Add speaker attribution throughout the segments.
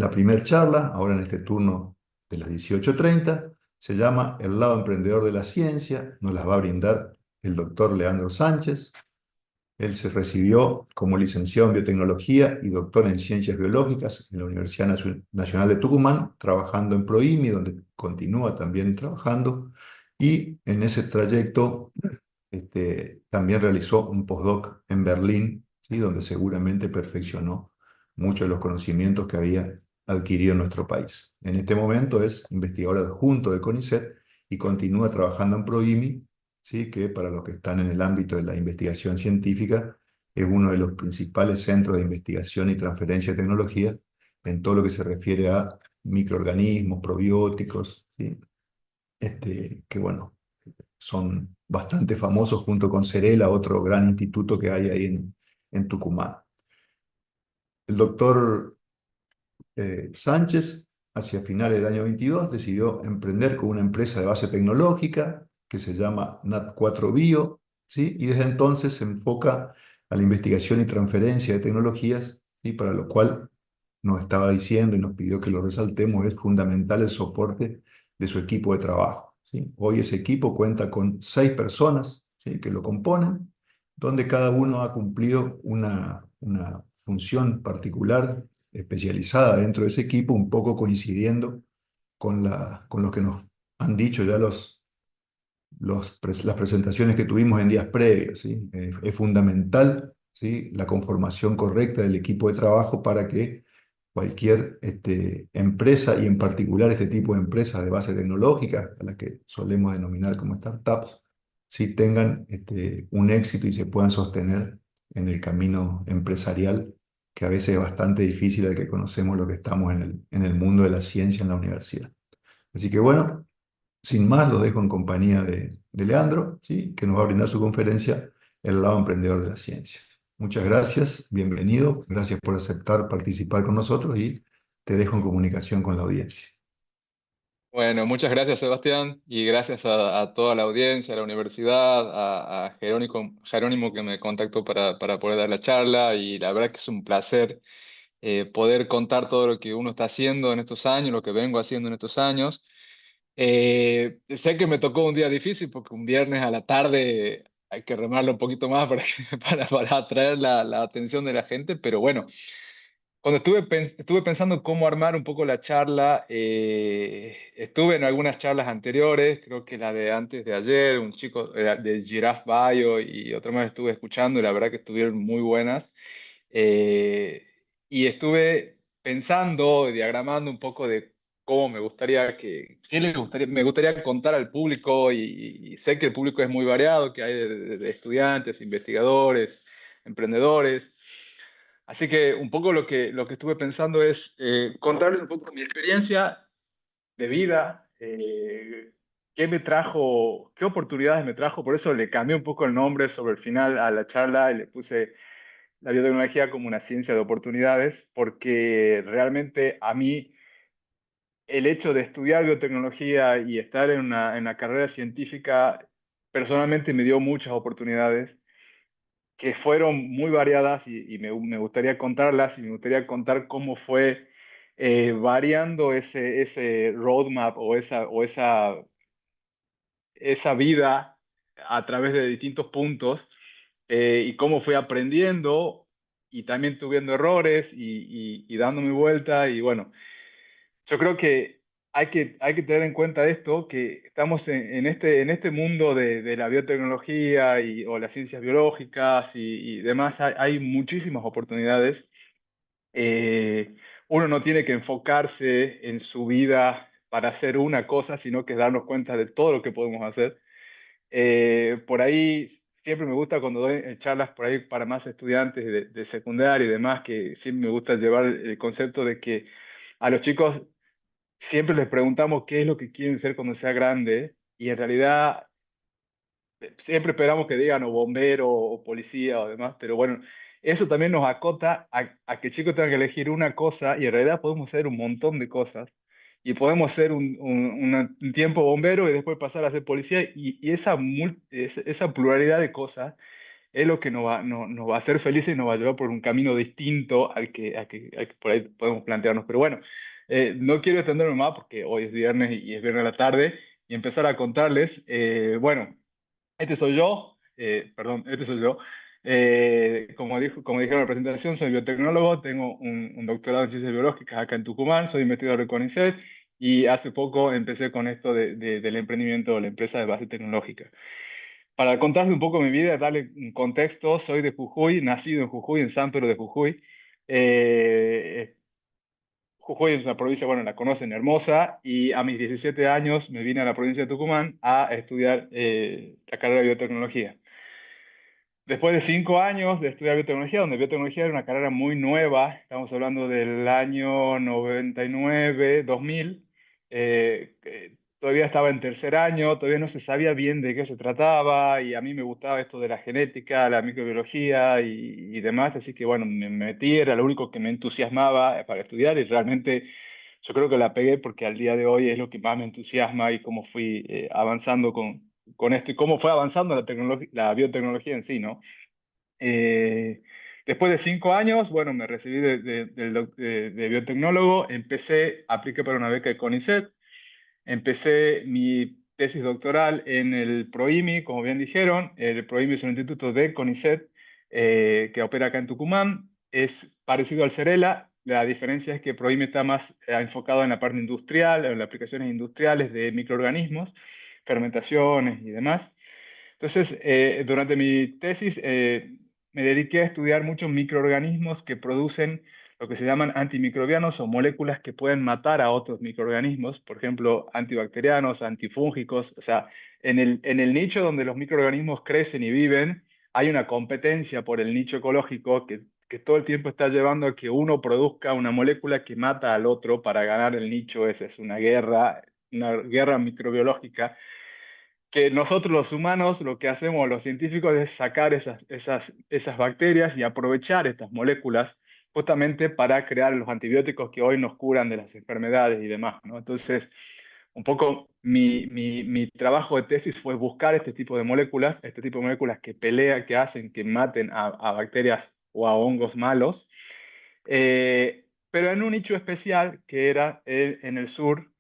Speaker 1: La primera charla, ahora en este turno de las 18:30, se llama El lado emprendedor de la ciencia. Nos las va a brindar el doctor Leandro Sánchez. Él se recibió como licenciado en biotecnología y doctor en ciencias biológicas en la Universidad Nacional de Tucumán, trabajando en PROIMI, donde continúa también trabajando, y en ese trayecto también realizó un postdoc en Berlín, ¿sí? Donde seguramente perfeccionó muchos de los conocimientos que había adquirido en nuestro país. En este momento es investigador adjunto de CONICET y continúa trabajando en PROIMI, ¿sí? Que para los que están en el ámbito de la investigación científica es uno de los principales centros de investigación y transferencia de tecnología en todo lo que se refiere a microorganismos, probióticos, ¿sí? Que bueno, son bastante famosos junto con Cerela, otro gran instituto que hay ahí en Tucumán. El doctor Sánchez, hacia finales del año 22, decidió emprender con una empresa de base tecnológica que se llama Nat4 Bio, ¿sí? Y desde entonces se enfoca a la investigación y transferencia de tecnologías, ¿sí? Para lo cual nos estaba diciendo y nos pidió que lo resaltemos, es fundamental el soporte de su equipo de trabajo, ¿sí? Hoy ese equipo cuenta con 6 personas, ¿sí? Que lo componen, donde cada uno ha cumplido una función particular especializada dentro de ese equipo, un poco coincidiendo con lo que nos han dicho ya las presentaciones que tuvimos en días previos, ¿sí? Es fundamental, ¿sí? La conformación correcta del equipo de trabajo para que cualquier empresa, y en particular este tipo de empresas de base tecnológica, a las que solemos denominar como startups, sí tengan un éxito y se puedan sostener en el camino empresarial, que a veces es bastante difícil al que conocemos lo que estamos en el mundo de la ciencia en la universidad. Así que bueno, sin más, lo dejo en compañía de Leandro, ¿sí? Que nos va a brindar su conferencia, El lado emprendedor de la ciencia. Muchas gracias, bienvenido, gracias por aceptar participar con nosotros y te dejo en comunicación con la audiencia.
Speaker 2: Bueno, muchas gracias Sebastián y gracias a toda la audiencia, a la universidad, a Jerónimo que me contactó para poder dar la charla y la verdad que es un placer poder contar todo lo que uno está haciendo en estos años, lo que vengo haciendo en estos años. Sé que me tocó un día difícil porque un viernes a la tarde hay que remarlo un poquito más para atraer la atención de la gente, pero bueno. Cuando estuve pensando cómo armar un poco la charla, estuve en algunas charlas anteriores, creo que la de antes de ayer, un chico de Giraffe Bio y otra más estuve escuchando y la verdad que estuvieron muy buenas. Eh, y estuve pensando, diagramando un poco de cómo me gustaría qué me gustaría contar al público y sé que el público es muy variado, que hay de estudiantes, investigadores, emprendedores. Así que un poco lo que estuve pensando es contarles un poco mi experiencia de vida, qué me trajo, qué oportunidades me trajo, por eso le cambié un poco el nombre sobre el final a la charla y le puse la biotecnología como una ciencia de oportunidades, porque realmente a mí el hecho de estudiar biotecnología y estar en una carrera científica personalmente me dio muchas oportunidades que fueron muy variadas y me gustaría contarlas y me gustaría contar cómo fue variando ese roadmap o esa vida a través de distintos puntos y cómo fui aprendiendo y también tuviendo errores y dándome vuelta y bueno, yo creo que hay que tener en cuenta esto, que estamos en este mundo de la biotecnología o las ciencias biológicas y demás, hay muchísimas oportunidades. Uno no tiene que enfocarse en su vida para hacer una cosa, sino que darnos cuenta de todo lo que podemos hacer. Por ahí siempre me gusta cuando doy charlas por ahí para más estudiantes de secundaria y demás, que siempre me gusta llevar el concepto de que a los chicos siempre les preguntamos qué es lo que quieren ser cuando sea grande y en realidad siempre esperamos que digan o bombero o policía o demás, pero bueno, eso también nos acota a que el chico tenga que elegir una cosa y en realidad podemos ser un montón de cosas y podemos ser un tiempo bombero y después pasar a ser policía y esa pluralidad de cosas es lo que nos va a hacer felices y nos va a llevar por un camino distinto al que por ahí podemos plantearnos. Pero bueno, no quiero extenderme más porque hoy es viernes y es viernes a la tarde y empezar a contarles, bueno, este soy yo, perdón, este soy yo. Como dijeron en la presentación, soy biotecnólogo, tengo un doctorado en ciencias biológicas acá en Tucumán, soy investigador de CONICET y hace poco empecé con esto del emprendimiento de la empresa de base tecnológica. Para contarles un poco mi vida, darle un contexto, soy de Jujuy, nacido en Jujuy, en San Pedro de Jujuy. Eh, Jujuy es una provincia, bueno, la conocen, hermosa, y a mis 17 años me vine a la provincia de Tucumán a estudiar la carrera de biotecnología. Después de 5 años de estudiar biotecnología, donde biotecnología era una carrera muy nueva, estamos hablando del año 99, 2000, todavía estaba en tercer año, todavía no se sabía bien de qué se trataba y a mí me gustaba esto de la genética, la microbiología y demás, así que bueno, me metí, era lo único que me entusiasmaba para estudiar y realmente yo creo que la pegué porque al día de hoy es lo que más me entusiasma y cómo fui avanzando con esto y cómo fue avanzando la biotecnología en sí, ¿no? Eh, Después de 5 años, bueno, me recibí de biotecnólogo, apliqué para una beca de CONICET, empecé mi tesis doctoral en el PROIMI, como bien dijeron. El PROIMI es un instituto de CONICET que opera acá en Tucumán. Es parecido al CERELA. La diferencia es que PROIMI está más enfocado en la parte industrial, en las aplicaciones industriales de microorganismos, fermentaciones y demás. Entonces, durante mi tesis me dediqué a estudiar muchos microorganismos que producen lo que se llaman antimicrobianos o moléculas que pueden matar a otros microorganismos, por ejemplo, antibacterianos, antifúngicos. O sea, en el nicho donde los microorganismos crecen y viven, hay una competencia por el nicho ecológico que todo el tiempo está llevando a que uno produzca una molécula que mata al otro para ganar el nicho. Esa es una guerra microbiológica que nosotros los humanos lo que hacemos, los científicos, es sacar esas bacterias y aprovechar estas moléculas justamente para crear los antibióticos que hoy nos curan de las enfermedades y demás, ¿no? Entonces, un poco mi trabajo de tesis fue buscar este tipo de moléculas que pelean, que hacen que maten a bacterias o a hongos malos, pero en un nicho especial que era en el sur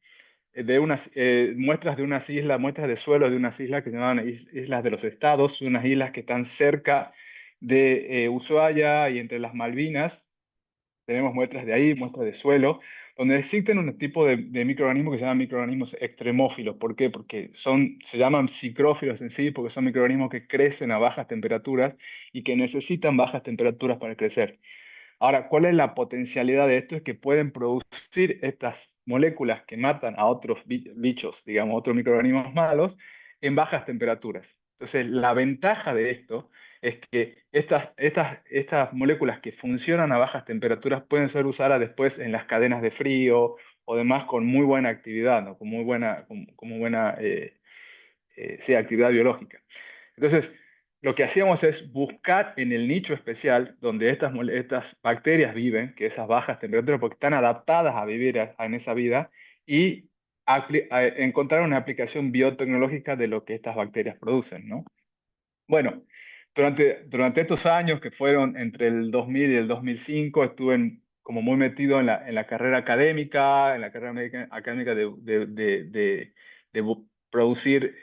Speaker 2: de unas muestras de unas islas, muestras de suelo de unas islas que se llamaban Islas de los Estados, unas islas que están cerca de Ushuaia y entre las Malvinas. Tenemos muestras de ahí, muestras de suelo, donde existen un tipo de microorganismos que se llaman microorganismos extremófilos. ¿Por qué? Porque se llaman psicrófilos en sí, porque son microorganismos que crecen a bajas temperaturas y que necesitan bajas temperaturas para crecer. Ahora, ¿cuál es la potencialidad de esto? Es que pueden producir estas moléculas que matan a otros bichos, digamos, otros microorganismos malos, en bajas temperaturas. Entonces, la ventaja de esto es que estas moléculas que funcionan a bajas temperaturas pueden ser usadas después en las cadenas de frío o demás con muy buena actividad, ¿no? Con muy buena sí, actividad biológica. Entonces, lo que hacíamos es buscar en el nicho especial donde estas bacterias viven, que esas bajas temperaturas, porque están adaptadas a vivir en esa vida, y encontrar una aplicación biotecnológica de lo que estas bacterias producen, ¿no? Bueno, durante estos años que fueron entre el 2000 y el 2005, estuve como muy metido en la carrera académica, en la carrera académica de producir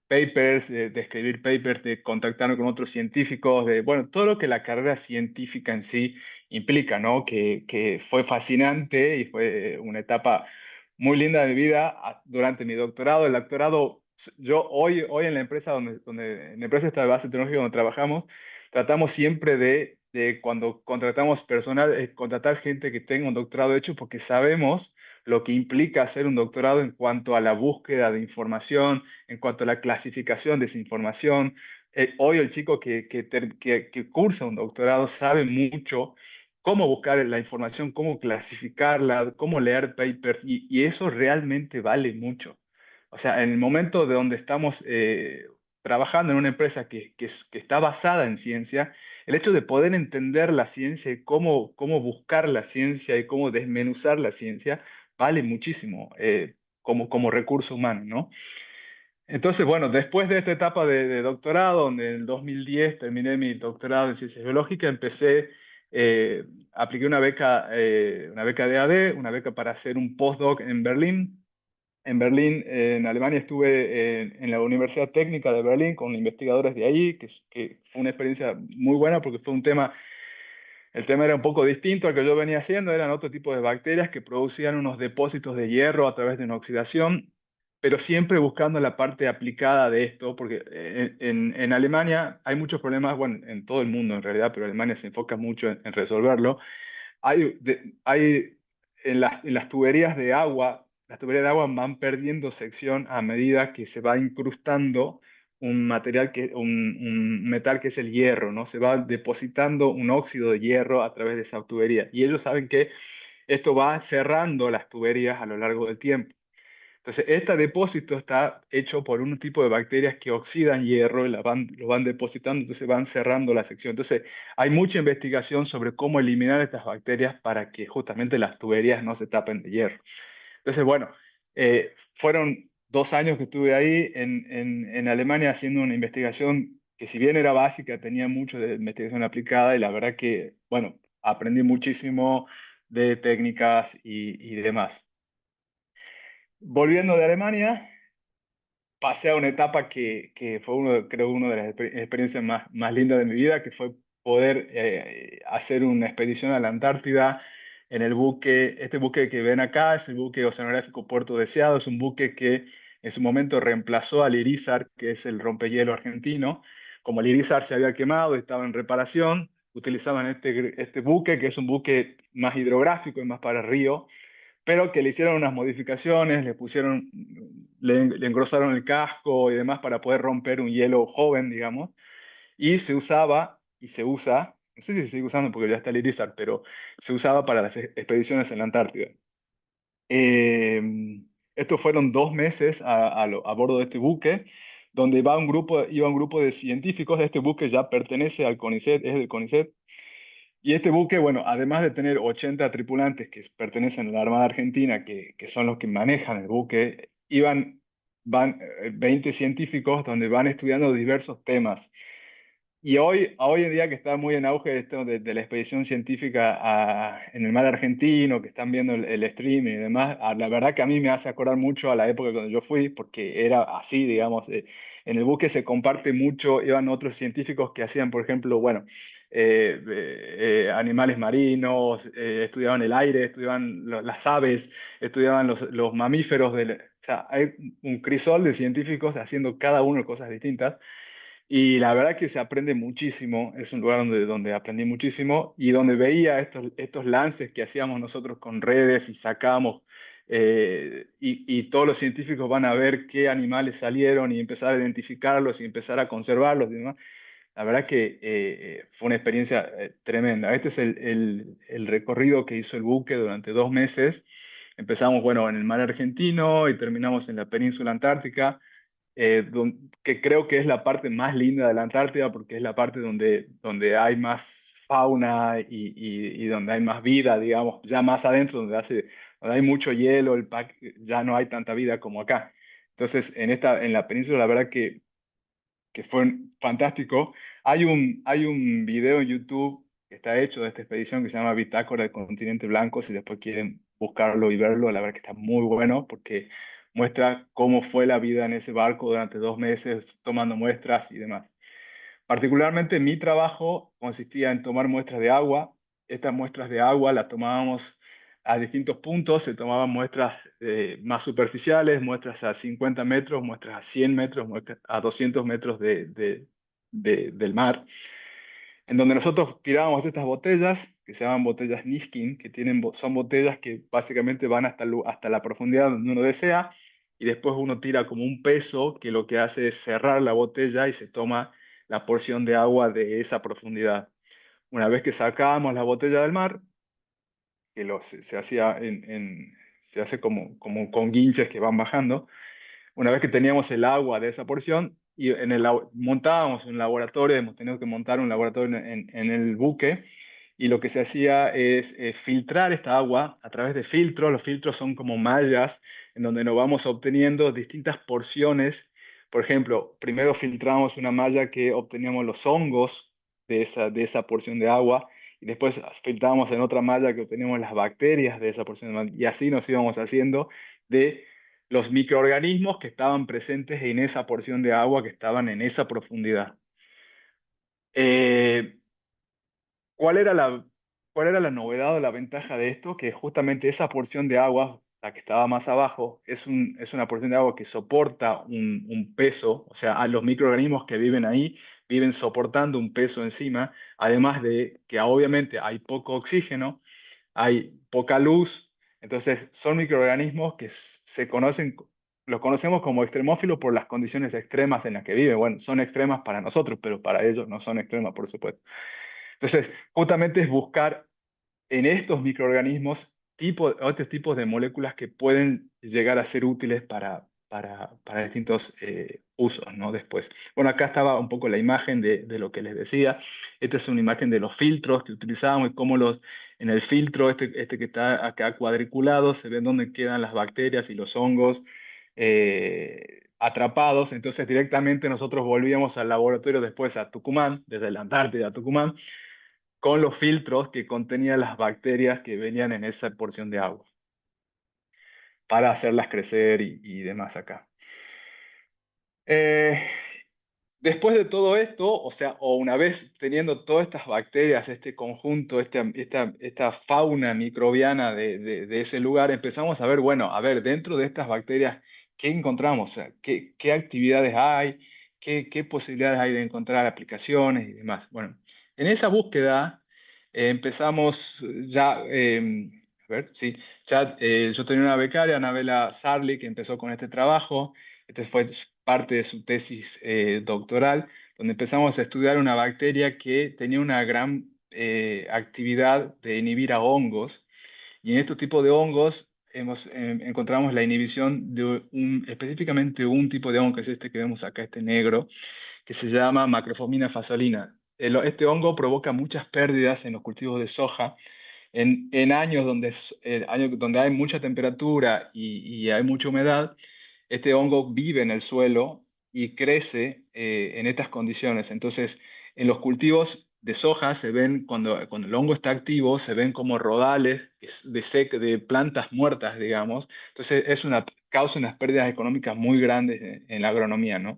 Speaker 2: papers, de escribir papers, de contactarme con otros científicos, bueno, todo lo que la carrera científica en sí implica, ¿no? Que fue fascinante y fue una etapa muy linda de mi vida durante mi doctorado. El doctorado, yo hoy en la empresa en la empresa esta de base tecnológica donde trabajamos, tratamos siempre de cuando contratamos personal, contratar gente que tenga un doctorado hecho porque sabemos lo que implica hacer un doctorado en cuanto a la búsqueda de información, en cuanto a la clasificación de esa información. Hoy el chico que cursa un doctorado sabe mucho cómo buscar la información, cómo clasificarla, cómo leer papers, y eso realmente vale mucho. O sea, en el momento de donde estamos trabajando en una empresa que está basada en ciencia, el hecho de poder entender la ciencia y cómo buscar la ciencia y cómo desmenuzar la ciencia vale muchísimo como recurso humano, ¿no? Entonces, bueno, después de esta etapa de doctorado, donde en el 2010 terminé mi doctorado en ciencias biológicas, eh, apliqué una beca de AD, una beca para hacer un postdoc en Berlín. En Berlín, en Alemania, estuve en la Universidad Técnica de Berlín con investigadores de ahí, que fue una experiencia muy buena porque fue un tema. El tema era un poco distinto al que yo venía haciendo, eran otro tipo de bacterias que producían unos depósitos de hierro a través de una oxidación, pero siempre buscando la parte aplicada de esto, porque en Alemania hay muchos problemas, bueno, en todo el mundo en realidad, pero Alemania se enfoca mucho en resolverlo. Hay en las tuberías de agua, las tuberías de agua van perdiendo sección a medida que se va incrustando un metal que es el hierro, ¿no? Se va depositando un óxido de hierro a través de esa tubería. Y ellos saben que esto va cerrando las tuberías a lo largo del tiempo. Entonces, este depósito está hecho por un tipo de bacterias que oxidan hierro y lo van depositando, entonces van cerrando la sección. Entonces, hay mucha investigación sobre cómo eliminar estas bacterias para que justamente las tuberías no se tapen de hierro. Entonces, bueno, fueron 2 años que estuve ahí en Alemania haciendo una investigación que si bien era básica, tenía mucho de investigación aplicada y la verdad que, bueno, aprendí muchísimo de técnicas y demás. Volviendo de Alemania, pasé a una etapa que fue creo, una de las experiencias más lindas de mi vida, que fue poder hacer una expedición a la Antártida en el buque. Este buque que ven acá es el buque oceanográfico Puerto Deseado, es un buque que en su momento reemplazó al Irizar, que es el rompehielo argentino. Como el Irizar se había quemado y estaba en reparación, utilizaban este buque, que es un buque más hidrográfico y más para río, pero que le hicieron unas modificaciones, le engrosaron el casco y demás para poder romper un hielo joven, digamos, y se usaba y se usa, no sé si se sigue usando porque ya está el Irizar, pero se usaba para las expediciones en la Antártida. Eh, Estos fueron 2 meses a bordo de este buque, donde iba un grupo de científicos. Este buque ya pertenece al CONICET, es del CONICET, y este buque, bueno, además de tener 80 tripulantes que pertenecen a la Armada Argentina, que son los que manejan el buque, van 20 científicos donde van estudiando diversos temas. Y hoy en día que está muy en auge esto de la expedición científica en el mar argentino, que están viendo el streaming y demás, la verdad que a mí me hace acordar mucho a la época cuando yo fui, porque era así, digamos, en el buque se comparte mucho, iban otros científicos que hacían, por ejemplo, bueno, animales marinos, estudiaban el aire, estudiaban las aves, estudiaban los mamíferos, o sea, hay un crisol de científicos haciendo cada uno cosas distintas. Y la verdad que se aprende muchísimo, es un lugar donde aprendí muchísimo y donde veía estos lances que hacíamos nosotros con redes y sacábamos, y todos los científicos van a ver qué animales salieron y empezar a identificarlos y empezar a conservarlos y demás. La verdad que fue una experiencia tremenda. Este es el recorrido que hizo el buque durante 2 meses. Empezamos, bueno, en el mar argentino y terminamos en la península antártica, que creo que es la parte más linda de la Antártida porque es la parte donde hay más fauna y donde hay más vida, digamos, ya más adentro, donde hay mucho hielo, ya no hay tanta vida como acá. Entonces, en la península, la verdad que fue fantástico. Hay un video en YouTube que está hecho de esta expedición que se llama Bitácora del Continente Blanco. Si después quieren buscarlo y verlo, la verdad que está muy bueno porque muestra cómo fue la vida en ese barco durante 2 meses tomando muestras y demás. Particularmente mi trabajo consistía en tomar muestras de agua. Estas muestras de agua las tomábamos a distintos puntos, se tomaban muestras más superficiales, muestras a 50 metros, muestras a 100 metros, muestras a 200 metros del mar, en donde nosotros tirábamos estas botellas, que se llaman botellas Niskin, son botellas que básicamente van hasta la profundidad donde uno desea, y después uno tira como un peso que lo que hace es cerrar la botella y se toma la porción de agua de esa profundidad. Una vez que sacábamos la botella del mar, que se hacía se hace como con guinches que van bajando. Una vez que teníamos el agua de esa porción, y montábamos un laboratorio, hemos tenido que montar un laboratorio en el buque, y lo que se hacía es filtrar esta agua a través de filtros. Los filtros son como mallas en donde nos vamos obteniendo distintas porciones Por ejemplo, primero filtramos una malla que obteníamos los hongos de esa porción de agua y después filtramos en otra malla que obteníamos las bacterias de esa porción de malla y así nos íbamos haciendo de los microorganismos que estaban presentes en esa porción de agua que estaban en esa profundidad. Eh, ¿Cuál era cuál era la novedad o la ventaja de esto? Que justamente esa porción de agua, la que estaba más abajo, es una porción de agua que soporta un peso, o sea, a los microorganismos que viven ahí viven soportando un peso encima, además de que obviamente hay poco oxígeno, hay poca luz, entonces son microorganismos que se conocen, los conocemos como extremófilos por las condiciones extremas en las que viven. Bueno, son extremas para nosotros, pero para ellos no son extremas, por supuesto. Entonces, justamente es buscar en estos microorganismos otros tipos de moléculas que pueden llegar a ser útiles para distintos usos, ¿no? Después. Bueno, acá estaba un poco la imagen de lo que les decía. Esta es una imagen de los filtros que utilizábamos y cómo en el filtro, este que está acá cuadriculado, se ven dónde quedan las bacterias y los hongos atrapados. Entonces, directamente nosotros volvíamos al laboratorio después a Tucumán, desde la Antártida a Tucumán con los filtros que contenían las bacterias que venían en esa porción de agua para hacerlas crecer y demás acá. Eh, Después de todo esto, o sea, o una vez teniendo todas estas bacterias, este conjunto, esta fauna microbiana de ese lugar, empezamos a ver, bueno, a ver, dentro de estas bacterias, ¿qué encontramos? O sea, qué actividades hay? Qué posibilidades hay de encontrar aplicaciones y demás? Bueno, en esa búsqueda empezamos ya, a ver, sí, ya yo tenía una becaria, Anabela Sarli, que empezó con este trabajo. Este fue parte de su tesis doctoral, donde empezamos a estudiar una bacteria que tenía una gran actividad de inhibir a hongos. Y en estos tipos de hongos encontramos la inhibición de específicamente un tipo de hongo, que es este que vemos acá, este negro, que se llama Macrophomina fasolina. Este hongo provoca muchas pérdidas en los cultivos de soja en años años donde hay mucha temperatura y hay mucha humedad. Este hongo vive en el suelo y crece en estas condiciones. Entonces, en los cultivos de soja se ven, cuando el hongo está activo, se ven como rodales de plantas muertas, digamos. Entonces, causa unas pérdidas económicas muy grandes en la agronomía, ¿no?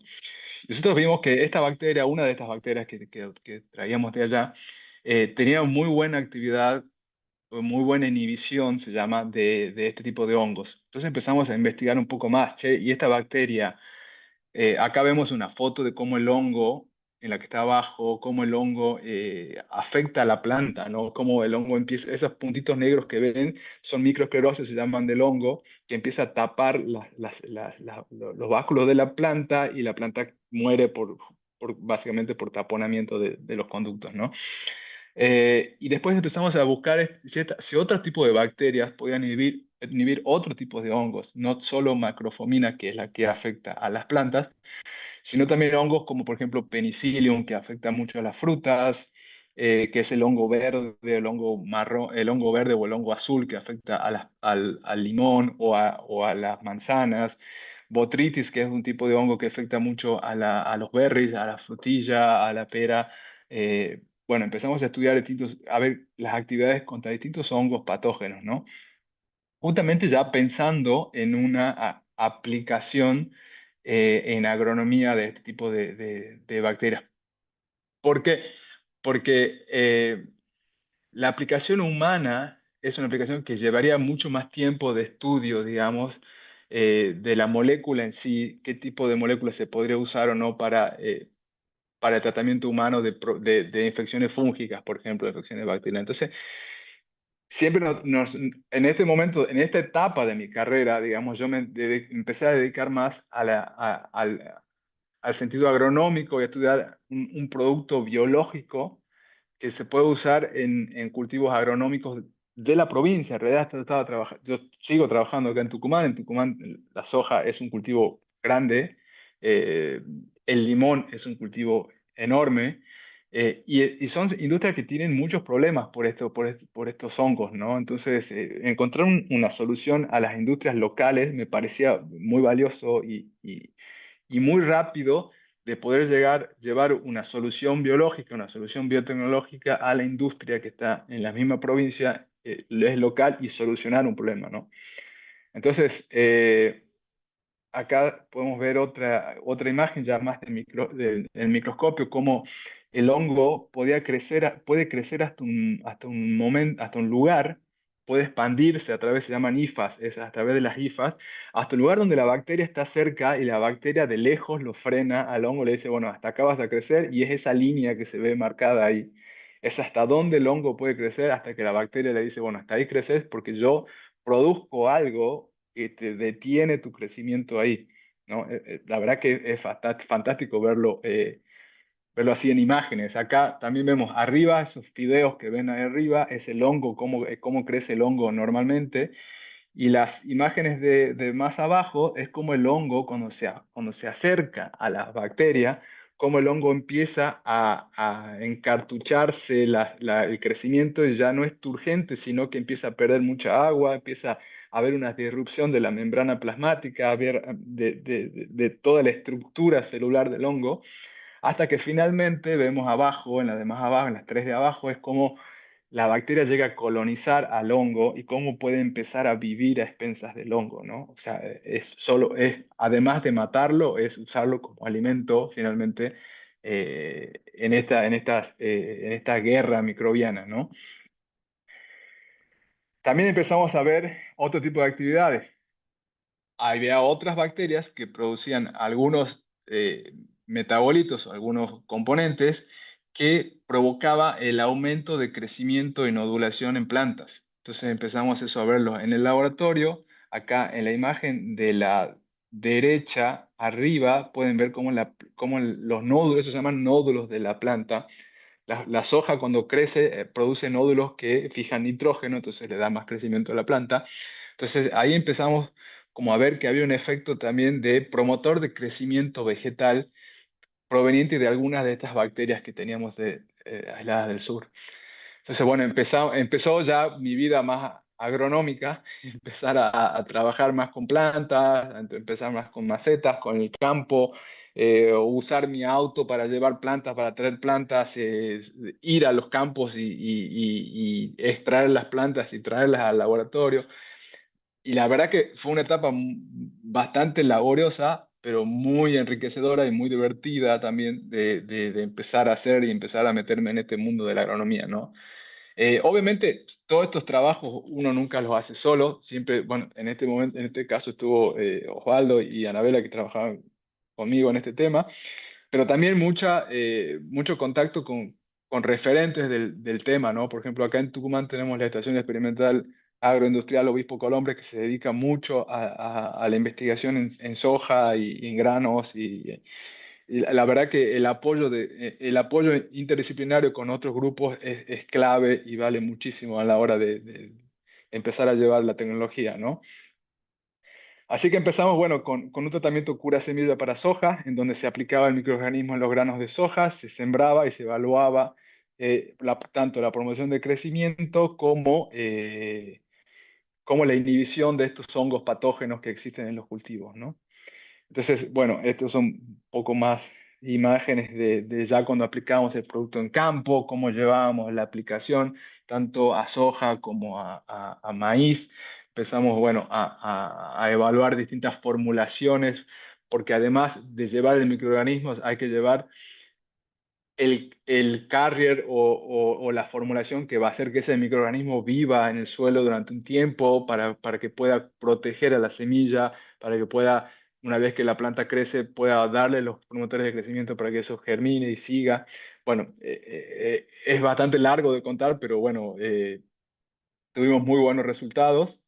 Speaker 2: Nosotros vimos que esta bacteria, una de estas bacterias que traíamos de allá, tenía muy buena actividad, muy buena inhibición, se llama, de este tipo de hongos. Entonces empezamos a investigar un poco más, che, y esta bacteria, acá vemos una foto de cómo el hongo, en la que está abajo, cómo el hongo afecta a la planta, ¿no? Cómo el hongo empieza, esos puntitos negros que ven son microesclerosis, se llaman del hongo, que empieza a tapar los báculos de la planta y la planta muere básicamente por taponamiento de los conductos, ¿no? Y después empezamos a buscar si otro tipo de bacterias podían inhibir otro tipo de hongos, no solo macrofomina, que es la que afecta a las plantas, sino también hongos como por ejemplo Penicillium, que afecta mucho a las frutas, que es el hongo verde, el hongo marrón, el hongo verde o el hongo azul, que afecta al limón o a las manzanas. Botrytis, que es un tipo de hongo que afecta mucho a los berries, a la frutilla, a la pera. Bueno, empezamos a estudiar a ver las actividades contra distintos hongos patógenos, ¿no? Justamente ya pensando en una aplicación en agronomía de este tipo de bacterias. ¿Por qué? Porque la aplicación humana es una aplicación que llevaría mucho más tiempo de estudio, digamos, de la molécula en sí, qué tipo de molécula se podría usar o no para el tratamiento humano de infecciones fúngicas, por ejemplo, de infecciones bacterianas. Entonces, siempre en este momento, en esta etapa de mi carrera, digamos, empecé a dedicar más al sentido agronómico y a estudiar un producto biológico que se puede usar en cultivos agronómicos de la provincia. En realidad yo sigo trabajando acá en Tucumán. En Tucumán la soja es un cultivo grande, eh, el limón es un cultivo enorme, y son industrias que tienen muchos problemas por estos hongos, ¿no? Entonces, encontrar una solución a las industrias locales me parecía muy valioso y muy rápido de poder llevar una solución biológica, una solución biotecnológica a la industria que está en la misma provincia, es local y solucionar un problema, ¿no? Entonces, acá podemos ver otra imagen ya más del microscopio, cómo el hongo puede crecer hasta un momento, hasta un lugar, puede expandirse a través, se llaman hifas, es a través de las hifas, hasta el lugar donde la bacteria está cerca y la bacteria de lejos lo frena al hongo, le dice, bueno, hasta acá vas a crecer y es esa línea que se ve marcada ahí. Es hasta dónde el hongo puede crecer hasta que la bacteria le dice, bueno, hasta ahí creces porque yo produzco algo que te detiene tu crecimiento ahí, ¿no? La verdad que es fantástico verlo así en imágenes. Acá también vemos arriba, esos fideos que ven ahí arriba, es el hongo, cómo crece el hongo normalmente. Y las imágenes de más abajo es como el hongo, cuando se acerca a las bacterias, como el hongo empieza a encartucharse el crecimiento y ya no es turgente, sino que empieza a perder mucha agua, empieza a haber una disrupción de la membrana plasmática, a ver de toda la estructura celular del hongo, hasta que finalmente vemos abajo, en las de más abajo, en las tres de abajo, es como la bacteria llega a colonizar al hongo y cómo puede empezar a vivir a expensas del hongo, ¿no? O sea, además de matarlo, es usarlo como alimento finalmente en esta guerra microbiana, ¿no? También empezamos a ver otro tipo de actividades. Había otras bacterias que producían algunos metabolitos, algunos componentes que provocaba el aumento de crecimiento y nodulación en plantas. Entonces empezamos eso a verlo en el laboratorio. Acá en la imagen de la derecha arriba pueden ver cómo los nódulos, eso se llaman nódulos de la planta. La soja cuando crece produce nódulos que fijan nitrógeno, entonces le da más crecimiento a la planta. Entonces ahí empezamos como a ver que había un efecto también de promotor de crecimiento vegetal proveniente de algunas de estas bacterias que teníamos aisladas del sur. Entonces, bueno, empezó ya mi vida más agronómica, empezar a trabajar más con plantas, a empezar más con macetas, con el campo, usar mi auto para llevar plantas, para traer plantas, ir a los campos y extraer las plantas y traerlas al laboratorio. Y la verdad que fue una etapa bastante laboriosa, pero muy enriquecedora y muy divertida también de empezar a hacer y empezar a meterme en este mundo de la agronomía, ¿no? Obviamente, todos estos trabajos uno nunca los hace solo, siempre, bueno, en este momento, en este caso estuvo Osvaldo y Anabela que trabajaban conmigo en este tema, pero también mucho contacto con referentes del tema, ¿no? Por ejemplo, acá en Tucumán tenemos la Estación Experimental Agroindustrial Obispo Colombre que se dedica mucho a la investigación en soja y en granos y la verdad que el apoyo interdisciplinario con otros grupos es clave y vale muchísimo a la hora de empezar a llevar la tecnología, ¿no? Así que empezamos, bueno, con un tratamiento cura semilla para soja, en donde se aplicaba el microorganismo en los granos de soja, se sembraba y se evaluaba tanto la promoción de crecimiento como la inhibición de estos hongos patógenos que existen en los cultivos, ¿no? Entonces, bueno, estos son un poco más imágenes de ya cuando aplicábamos el producto en campo, cómo llevábamos la aplicación tanto a soja como a maíz. Empezamos, bueno, a evaluar distintas formulaciones, porque además de llevar el microorganismo, hay que llevar el carrier o la formulación que va a hacer que ese microorganismo viva en el suelo durante un tiempo para que pueda proteger a la semilla, para que pueda, una vez que la planta crece, pueda darle los promotores de crecimiento para que eso germine y siga. Bueno, es bastante largo de contar, pero bueno, tuvimos muy buenos resultados.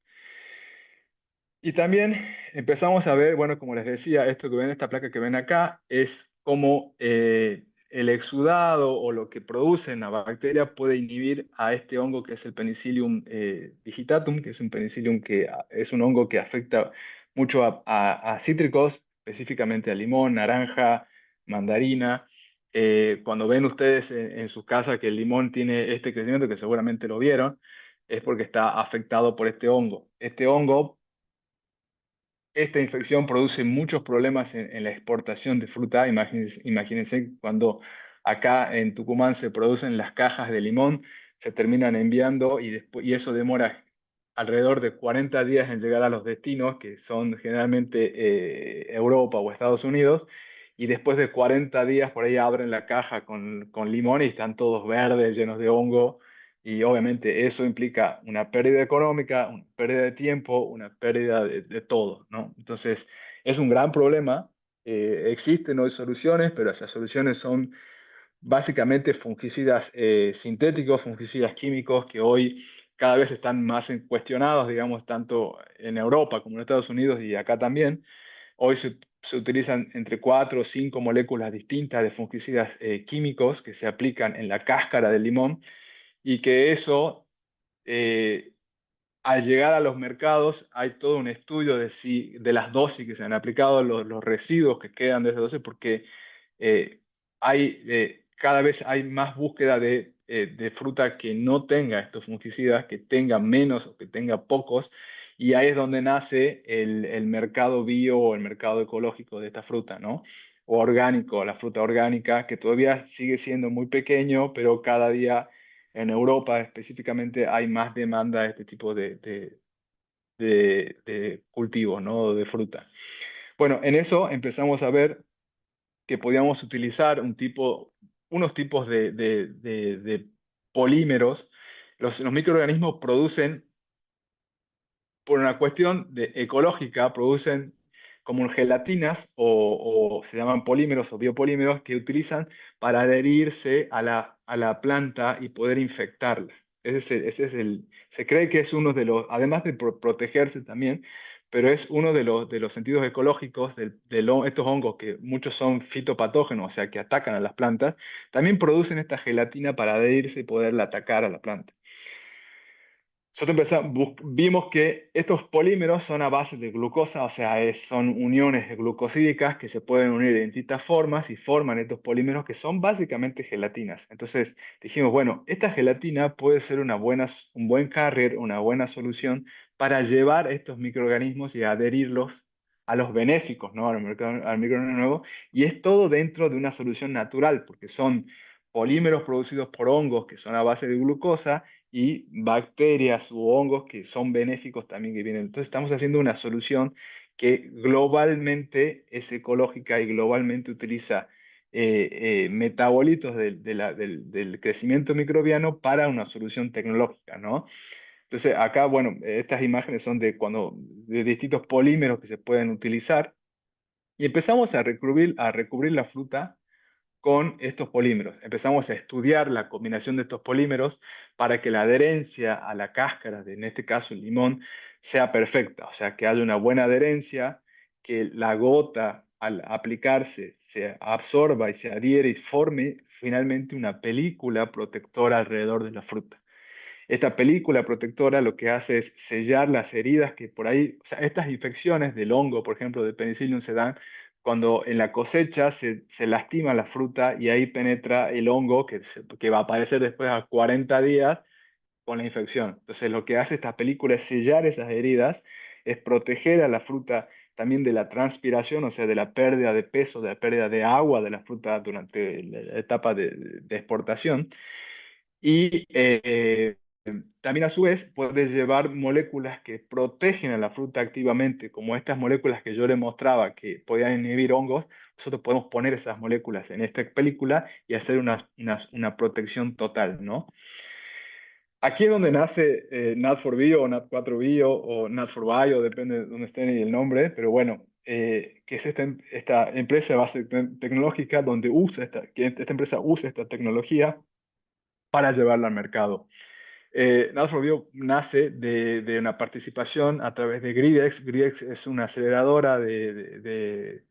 Speaker 2: Y también empezamos a ver, bueno, como les decía, esto que ven, esta placa que ven acá, es como el exudado o lo que produce la bacteria puede inhibir a este hongo que es el Penicillium digitatum, que es un penicillium es un hongo que afecta mucho a cítricos, específicamente a limón, naranja, mandarina. Cuando ven ustedes en sus casas que el limón tiene este crecimiento, que seguramente lo vieron, es porque está afectado por este hongo. Este hongo esta infección produce muchos problemas en la exportación de fruta. Imagínense cuando acá en Tucumán se producen las cajas de limón, se terminan enviando y eso demora alrededor de 40 días en llegar a los destinos, que son generalmente Europa o Estados Unidos, y después de 40 días por ahí abren la caja con limón y están todos verdes, llenos de hongo. Y obviamente eso implica una pérdida económica, una pérdida de tiempo, una pérdida de todo, ¿no? Entonces, es un gran problema. Existen hoy soluciones, pero esas soluciones son básicamente fungicidas sintéticos, fungicidas químicos, que hoy cada vez están más cuestionados, digamos, tanto en Europa como en Estados Unidos y acá también. Hoy se utilizan entre 4 o 5 moléculas distintas de fungicidas químicos que se aplican en la cáscara del limón y que eso, eh, al llegar a los mercados, hay todo un estudio de las dosis que se han aplicado, los residuos que quedan de esas dosis, porque eh, cada vez hay más búsqueda de fruta que no tenga estos fungicidas, que tenga menos o que tenga pocos, y ahí es donde nace el mercado bio o el mercado ecológico de esta fruta, ¿no? O orgánico, la fruta orgánica, que todavía sigue siendo muy pequeño, pero cada día en Europa específicamente hay más demanda de este tipo de cultivos, ¿no? De fruta. Bueno, en eso empezamos a ver que podíamos utilizar unos tipos de polímeros. Los microorganismos producen por una cuestión ecológica, producen como gelatinas o se llaman polímeros o biopolímeros que utilizan para adherirse a la planta y poder infectarla. Se cree que es uno de los, además de protegerse también, pero es uno de los sentidos ecológicos estos hongos, que muchos son fitopatógenos, o sea, que atacan a las plantas, también producen esta gelatina para adherirse y poderla atacar a la planta. Nosotros vimos que estos polímeros son a base de glucosa, o sea, son uniones glucosídicas que se pueden unir de distintas formas y forman estos polímeros que son básicamente gelatinas. Entonces dijimos, bueno, esta gelatina puede ser un buen carrier, una buena solución para llevar estos microorganismos y adherirlos a los benéficos, ¿no? Al microorganismo nuevo. Y es todo dentro de una solución natural, porque son polímeros producidos por hongos que son a base de glucosa y bacterias u hongos que son benéficos también que vienen. Entonces estamos haciendo una solución que globalmente es ecológica y globalmente utiliza metabolitos del crecimiento microbiano para una solución tecnológica, ¿no? Entonces acá, bueno, estas imágenes son de distintos polímeros que se pueden utilizar y empezamos a recubrir la fruta con estos polímeros. Empezamos a estudiar la combinación de estos polímeros para que la adherencia a la cáscara, en este caso el limón, sea perfecta, o sea, que haya una buena adherencia, que la gota al aplicarse se absorba y se adhiere y forme finalmente una película protectora alrededor de la fruta. Esta película protectora lo que hace es sellar las heridas que por ahí, o sea, estas infecciones del hongo, por ejemplo, de Penicillium se dan cuando en la cosecha se lastima la fruta y ahí penetra el hongo que va a aparecer después a 40 días con la infección. Entonces, lo que hace esta película es sellar esas heridas, es proteger a la fruta también de la transpiración, o sea, de la pérdida de peso, de la pérdida de agua de la fruta durante la etapa de exportación. Y también a su vez puede llevar moléculas que protegen a la fruta activamente, como estas moléculas que yo le mostraba que podían inhibir hongos. Nosotros podemos poner esas moléculas en esta película y hacer una protección total, ¿no? Aquí es donde nace Nat4Bio o Nat4Bio o Nat4Bio, depende de dónde estén y el nombre, pero bueno, que es esta empresa de base tecnológica donde que esta empresa usa esta tecnología para llevarla al mercado. Nat4Bio nace de una participación a través de Gridex. Gridex es una aceleradora de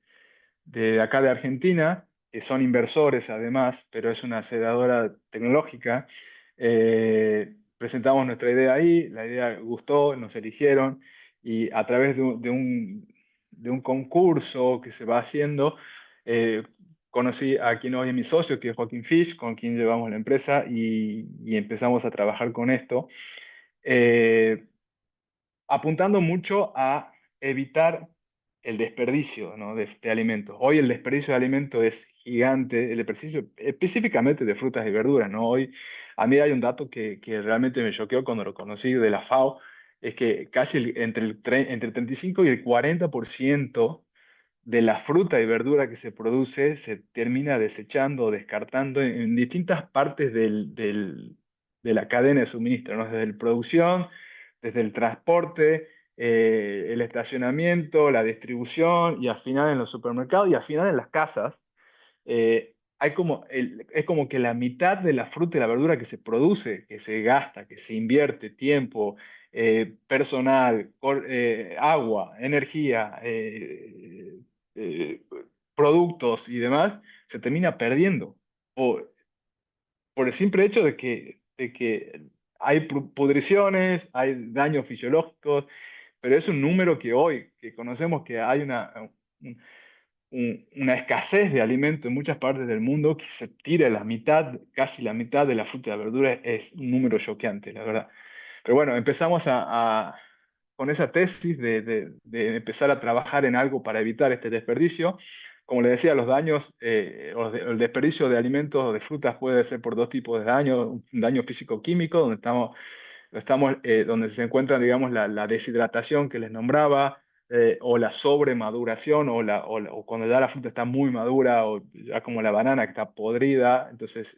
Speaker 2: acá de Argentina, que son inversores además, pero es una aceleradora tecnológica. Presentamos nuestra idea ahí, la idea gustó, nos eligieron y a través de un concurso que se va haciendo, eh, conocí a quien hoy es mi socio, que es Joaquín Fish, con quien llevamos la empresa y empezamos a trabajar con esto, eh, apuntando mucho a evitar el desperdicio, ¿no? de alimentos. Hoy el desperdicio de alimentos es gigante, el desperdicio específicamente de frutas y verduras, ¿no? Hoy a mí hay un dato que realmente me choqueó cuando lo conocí de la FAO, es que casi entre el 35 y el 40% de la fruta y verdura que se produce se termina desechando o descartando en distintas partes de la cadena de suministro, ¿no? Desde la producción, desde el transporte, el estacionamiento, la distribución y al final en los supermercados y al final en las casas. Es como que la mitad de la fruta y la verdura que se produce, que se gasta, que se invierte tiempo, personal, agua, energía, eh, productos y demás, se termina perdiendo por, por el simple hecho de que hay pudriciones, hay daños fisiológicos, pero es un número que hoy, que conocemos que hay una escasez de alimento en muchas partes del mundo, que se tire la mitad, casi la mitad de la fruta y la verdura, es un número choqueante, la verdad. Pero bueno, empezamos con esa tesis de empezar a trabajar en algo para evitar este desperdicio. Como le decía, los daños, el desperdicio de alimentos o de frutas puede ser por dos tipos de daños: un daño físico-químico, donde se encuentra, digamos, la deshidratación que les nombraba, o la sobremaduración, o cuando ya la fruta está muy madura, o ya como la banana que está podrida. Entonces,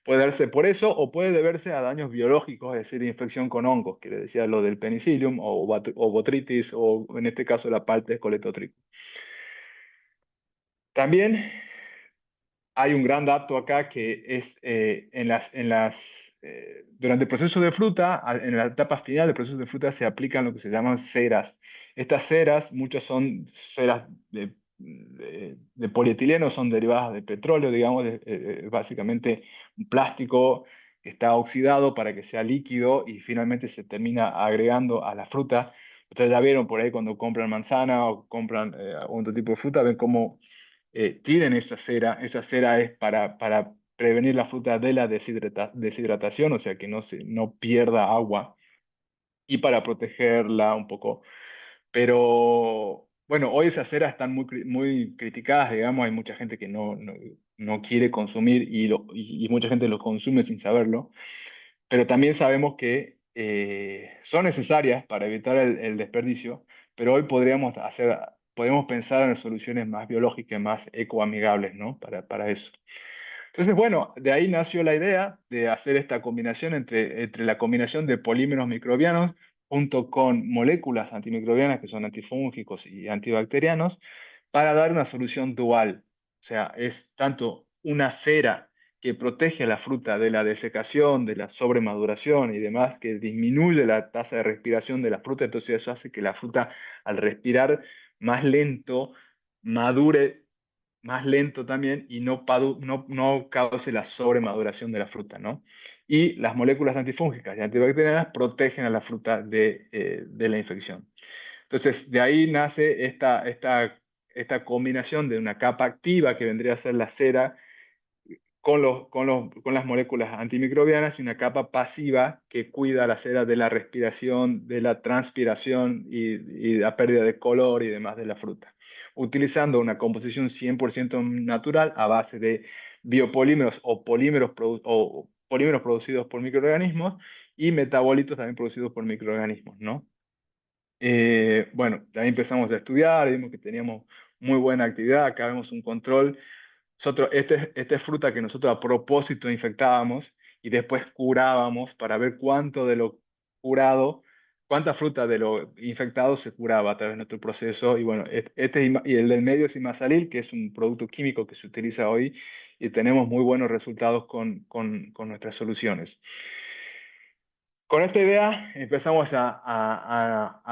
Speaker 2: puede darse por eso, o puede deberse a daños biológicos, es decir, infección con hongos, que le decía lo del penicillium, o botritis, o en este caso la paltes coletotrico. También hay un gran dato acá que es durante el proceso de fruta, en la etapa final del proceso de fruta se aplican lo que se llaman ceras. Estas ceras, muchas son ceras de polietileno, son derivadas de petróleo, digamos, básicamente un plástico que está oxidado para que sea líquido y finalmente se termina agregando a la fruta. Ustedes ya vieron por ahí cuando compran manzana o compran algún otro tipo de fruta, ven cómo tiren esa cera. Esa cera es para prevenir la fruta de la deshidratación, o sea, que no pierda agua, y para protegerla un poco. Pero bueno, hoy esas ceras están muy criticadas, digamos. Hay mucha gente que no quiere consumir, y mucha gente lo consume sin saberlo. Pero también sabemos que son necesarias para evitar el desperdicio, pero hoy podemos pensar en soluciones más biológicas, más ecoamigables, ¿no? Para eso. Entonces, bueno, de ahí nació la idea de hacer esta combinación entre la combinación de polímeros microbianos junto con moléculas antimicrobianas que son antifúngicos y antibacterianos, para dar una solución dual. O sea, es tanto una cera que protege a la fruta de la desecación, de la sobremaduración y demás, que disminuye la tasa de respiración de la fruta. Entonces eso hace que la fruta, al respirar más lento, madure más lento también, y no cause la sobremaduración de la fruta, ¿no? Y las moléculas antifúngicas y antibacterianas protegen a la fruta de la infección. Entonces, de ahí nace esta combinación de una capa activa, que vendría a ser la cera, con las moléculas antimicrobianas, y una capa pasiva que cuida la cera de la respiración, de la transpiración y la pérdida de color y demás de la fruta, utilizando una composición 100% natural a base de biopolímeros o polímeros producidos por microorganismos, y metabolitos también producidos por microorganismos, ¿no? Bueno, ahí empezamos a estudiar, vimos que teníamos muy buena actividad. Acá vemos un control. Esta es fruta que nosotros a propósito infectábamos y después curábamos para ver cuánto de lo curado, cuánta fruta de lo infectado se curaba a través de nuestro proceso. Y bueno, y el del medio es imasalil, que es un producto químico que se utiliza hoy, y tenemos muy buenos resultados con nuestras soluciones. Con esta idea empezamos a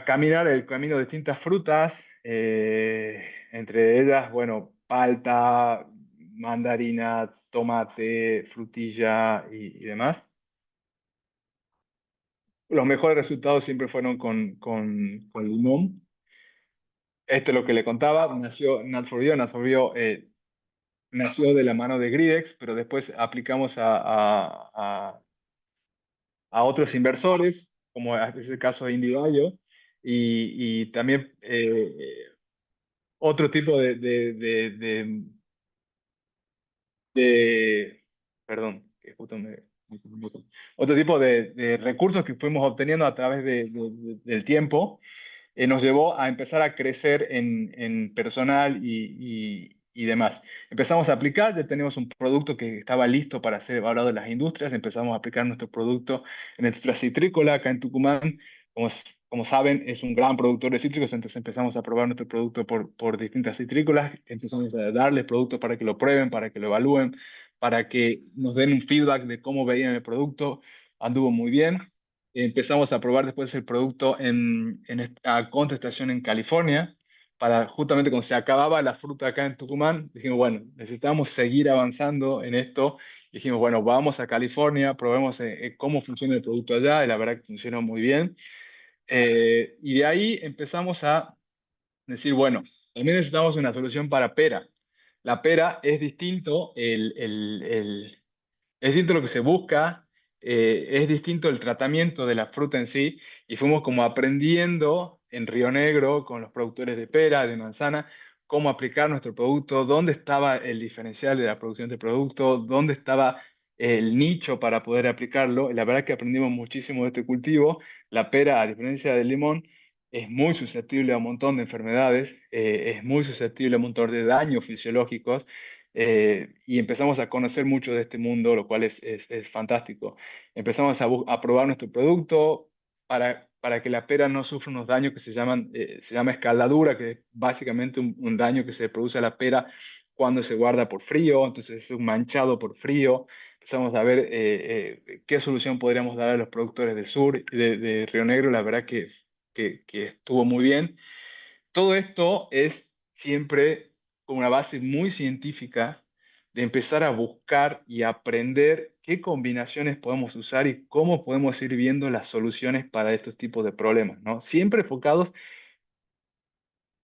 Speaker 2: caminar el camino de distintas frutas, entre ellas, bueno, palta, mandarina, tomate, frutilla y demás. Los mejores resultados siempre fueron con limón. Esto es lo que le contaba. Nació de la mano de Gridex, pero después aplicamos a otros inversores, como es el caso de IndieBio, y también otro tipo de- perdón, que justo otro tipo de recursos que fuimos obteniendo a través del tiempo nos llevó a empezar a crecer en personal y demás. Empezamos a aplicar, ya teníamos un producto que estaba listo para ser evaluado en las industrias, empezamos a aplicar nuestro producto en la industria citrícola acá en Tucumán. Como, como saben, es un gran productor de cítricos, entonces empezamos a probar nuestro producto por distintas citrícolas, empezamos a darles productos para que lo prueben, para que lo evalúen, para que nos den un feedback de cómo veían el producto. Anduvo muy bien. Empezamos a probar después el producto en esta contestación en California, para justamente cuando se acababa la fruta acá en Tucumán, dijimos, bueno, necesitamos seguir avanzando en esto. Dijimos, bueno, vamos a California, probemos cómo funciona el producto allá, y la verdad que funcionó muy bien. Y de ahí empezamos a decir, bueno, también necesitamos una solución para pera. La pera es distinto, es distinto lo que se busca, es distinto el tratamiento de la fruta en sí, y fuimos como aprendiendo en Río Negro con los productores de pera, de manzana, cómo aplicar nuestro producto, dónde estaba el diferencial de la producción de producto, dónde estaba el nicho para poder aplicarlo. Y la verdad que aprendimos muchísimo de este cultivo. La pera, a diferencia del limón, es muy susceptible a un montón de enfermedades, es muy susceptible a un montón de daños fisiológicos, y empezamos a conocer mucho de este mundo, lo cual es fantástico. Empezamos a probar nuestro producto para que la pera no sufra unos daños que se llama escaladura, que es básicamente un daño que se produce a la pera cuando se guarda por frío, entonces es un manchado por frío. Empezamos a ver qué solución podríamos dar a los productores del sur, de Río Negro. La verdad que estuvo muy bien. Todo esto es siempre con una base muy científica de empezar a buscar y aprender qué combinaciones podemos usar y cómo podemos ir viendo las soluciones para estos tipos de problemas, ¿no? Siempre enfocados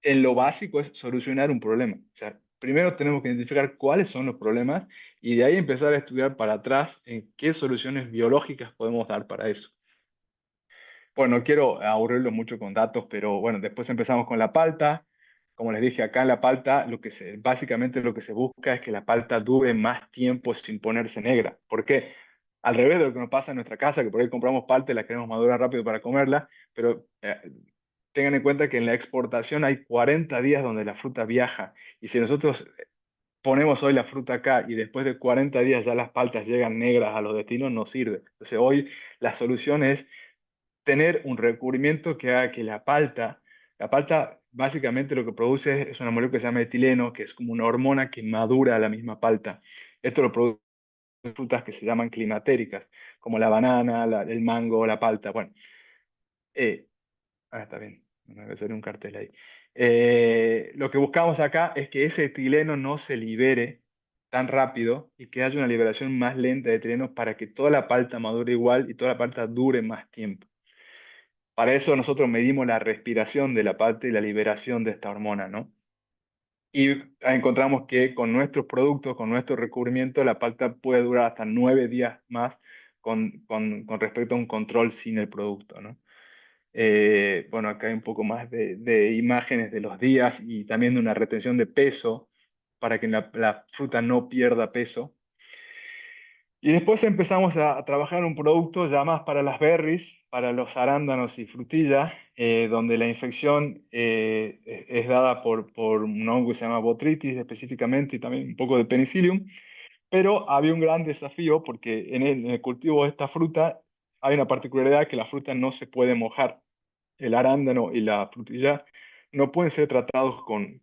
Speaker 2: en lo básico, es solucionar un problema. O sea, primero tenemos que identificar cuáles son los problemas y de ahí empezar a estudiar para atrás en qué soluciones biológicas podemos dar para eso. Bueno, no quiero aburrirlo mucho con datos, pero bueno, después empezamos con la palta. Como les dije, acá en la palta, básicamente lo que se busca es que la palta dure más tiempo sin ponerse negra. ¿Por qué? Al revés de lo que nos pasa en nuestra casa, que por ahí compramos palta y la queremos madurar rápido para comerla, pero tengan en cuenta que en la exportación hay 40 días donde la fruta viaja. Y si nosotros ponemos hoy la fruta acá y después de 40 días ya las paltas llegan negras a los destinos, no sirve. Entonces hoy la solución es tener un recubrimiento que haga que la palta básicamente lo que produce es una molécula que se llama etileno, que es como una hormona que madura la misma palta. Esto lo produce frutas que se llaman climatéricas, como la banana, el mango, la palta. Bueno, eh, está bien, me va a hacer un cartel ahí. Lo que buscamos acá es que ese etileno no se libere tan rápido y que haya una liberación más lenta de etileno para que toda la palta madure igual y toda la palta dure más tiempo. Para eso nosotros medimos la respiración de la palta y la liberación de esta hormona, ¿no? Y encontramos que con nuestros productos, con nuestro recubrimiento, la palta puede durar hasta 9 días más con respecto a un control sin el producto, ¿no? Bueno, acá hay un poco más de imágenes de los días y también de una retención de peso para que la fruta no pierda peso. Y después empezamos a trabajar en un producto ya más para las berries, para los arándanos y frutillas, donde la infección es dada por un hongo que se llama Botrytis específicamente y también un poco de Penicillium. Pero había un gran desafío porque en el cultivo de esta fruta hay una particularidad que la fruta no se puede mojar. El arándano y la frutilla no pueden ser tratados con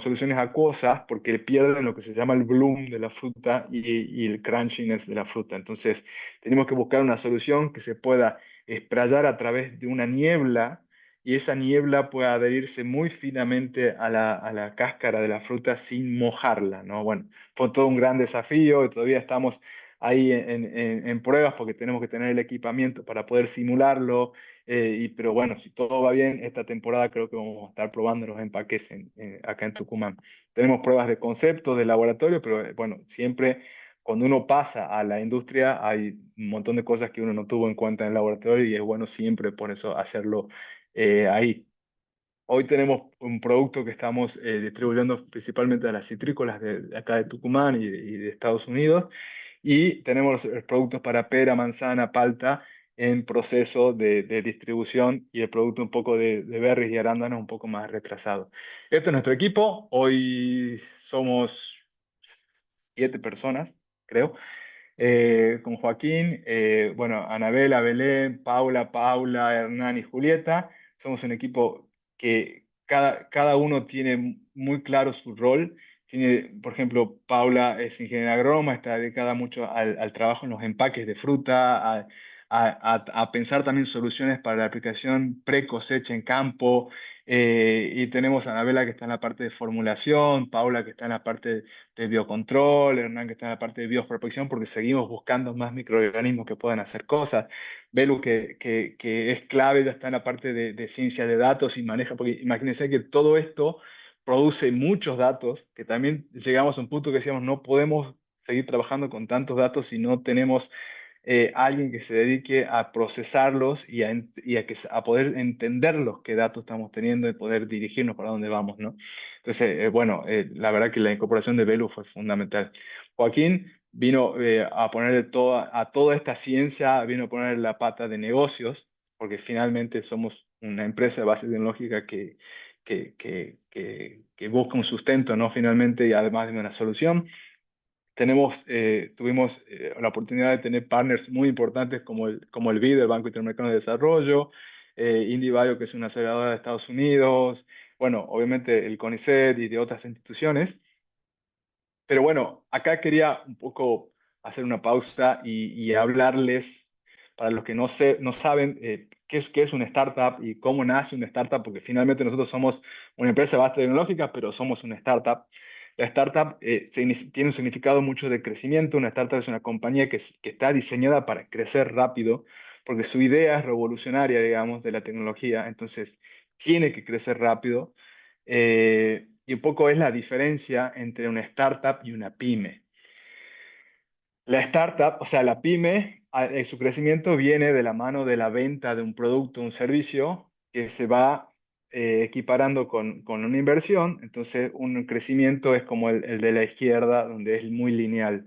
Speaker 2: soluciones acuosas porque pierden lo que se llama el bloom de la fruta y el crunchiness de la fruta. Entonces, tenemos que buscar una solución que se pueda sprayar a través de una niebla y esa niebla pueda adherirse muy finamente a la cáscara de la fruta sin mojarla, ¿no? Bueno, fue todo un gran desafío y todavía estamos ahí en pruebas porque tenemos que tener el equipamiento para poder simularlo, pero bueno, si todo va bien, esta temporada creo que vamos a estar probando los empaques acá en Tucumán. Tenemos pruebas de concepto, de laboratorio, pero bueno, siempre cuando uno pasa a la industria hay un montón de cosas que uno no tuvo en cuenta en el laboratorio y es bueno siempre por eso hacerlo ahí. Hoy tenemos un producto que estamos distribuyendo principalmente a las citrícolas de acá de Tucumán y de Estados Unidos. Y tenemos los productos para pera, manzana, palta en proceso de distribución y el producto un poco de berries y arándanos un poco más retrasado. Este es nuestro equipo. Hoy somos 7 personas, creo, con Joaquín, bueno, Anabela, Belén, Paula, Hernán y Julieta. Somos un equipo que cada uno tiene muy claro su rol. Tiene, por ejemplo, Paula es ingeniera agrónoma, está dedicada mucho al trabajo en los empaques de fruta, a pensar también soluciones para la aplicación pre-cosecha en campo. Y tenemos a Anabela que está en la parte de formulación, Paula que está en la parte de biocontrol, Hernán que está en la parte de bioprospección, porque seguimos buscando más microorganismos que puedan hacer cosas. Belu que es clave, ya está en la parte de ciencia de datos y maneja, porque imagínense que todo esto produce muchos datos, que también llegamos a un punto que decíamos, no podemos seguir trabajando con tantos datos si no tenemos alguien que se dedique a procesarlos y a poder entender los qué datos estamos teniendo y poder dirigirnos para dónde vamos, ¿no? Entonces, bueno, la verdad que la incorporación de Belu fue fundamental. Joaquín vino a ponerle a toda esta ciencia, vino a poner la pata de negocios, porque finalmente somos una empresa de base tecnológica que busca un sustento, ¿no? Finalmente, y además de una solución. Tuvimos la oportunidad de tener partners muy importantes como el BID, el Banco Interamericano de Desarrollo, IndieBio, que es una aceleradora de Estados Unidos, bueno, obviamente el CONICET y de otras instituciones. Pero bueno, acá quería un poco hacer una pausa y hablarles, para los que no saben, qué es una startup y cómo nace una startup, porque finalmente nosotros somos una empresa de base tecnológica, pero somos una startup. La startup tiene un significado mucho de crecimiento. Una startup es una compañía que está diseñada para crecer rápido, porque su idea es revolucionaria, digamos, de la tecnología, entonces tiene que crecer rápido. Y un poco es la diferencia entre una startup y una pyme. La startup, o sea, la pyme, su crecimiento viene de la mano de la venta de un producto o un servicio que se va equiparando con una inversión. Entonces, un crecimiento es como el de la izquierda, donde es muy lineal.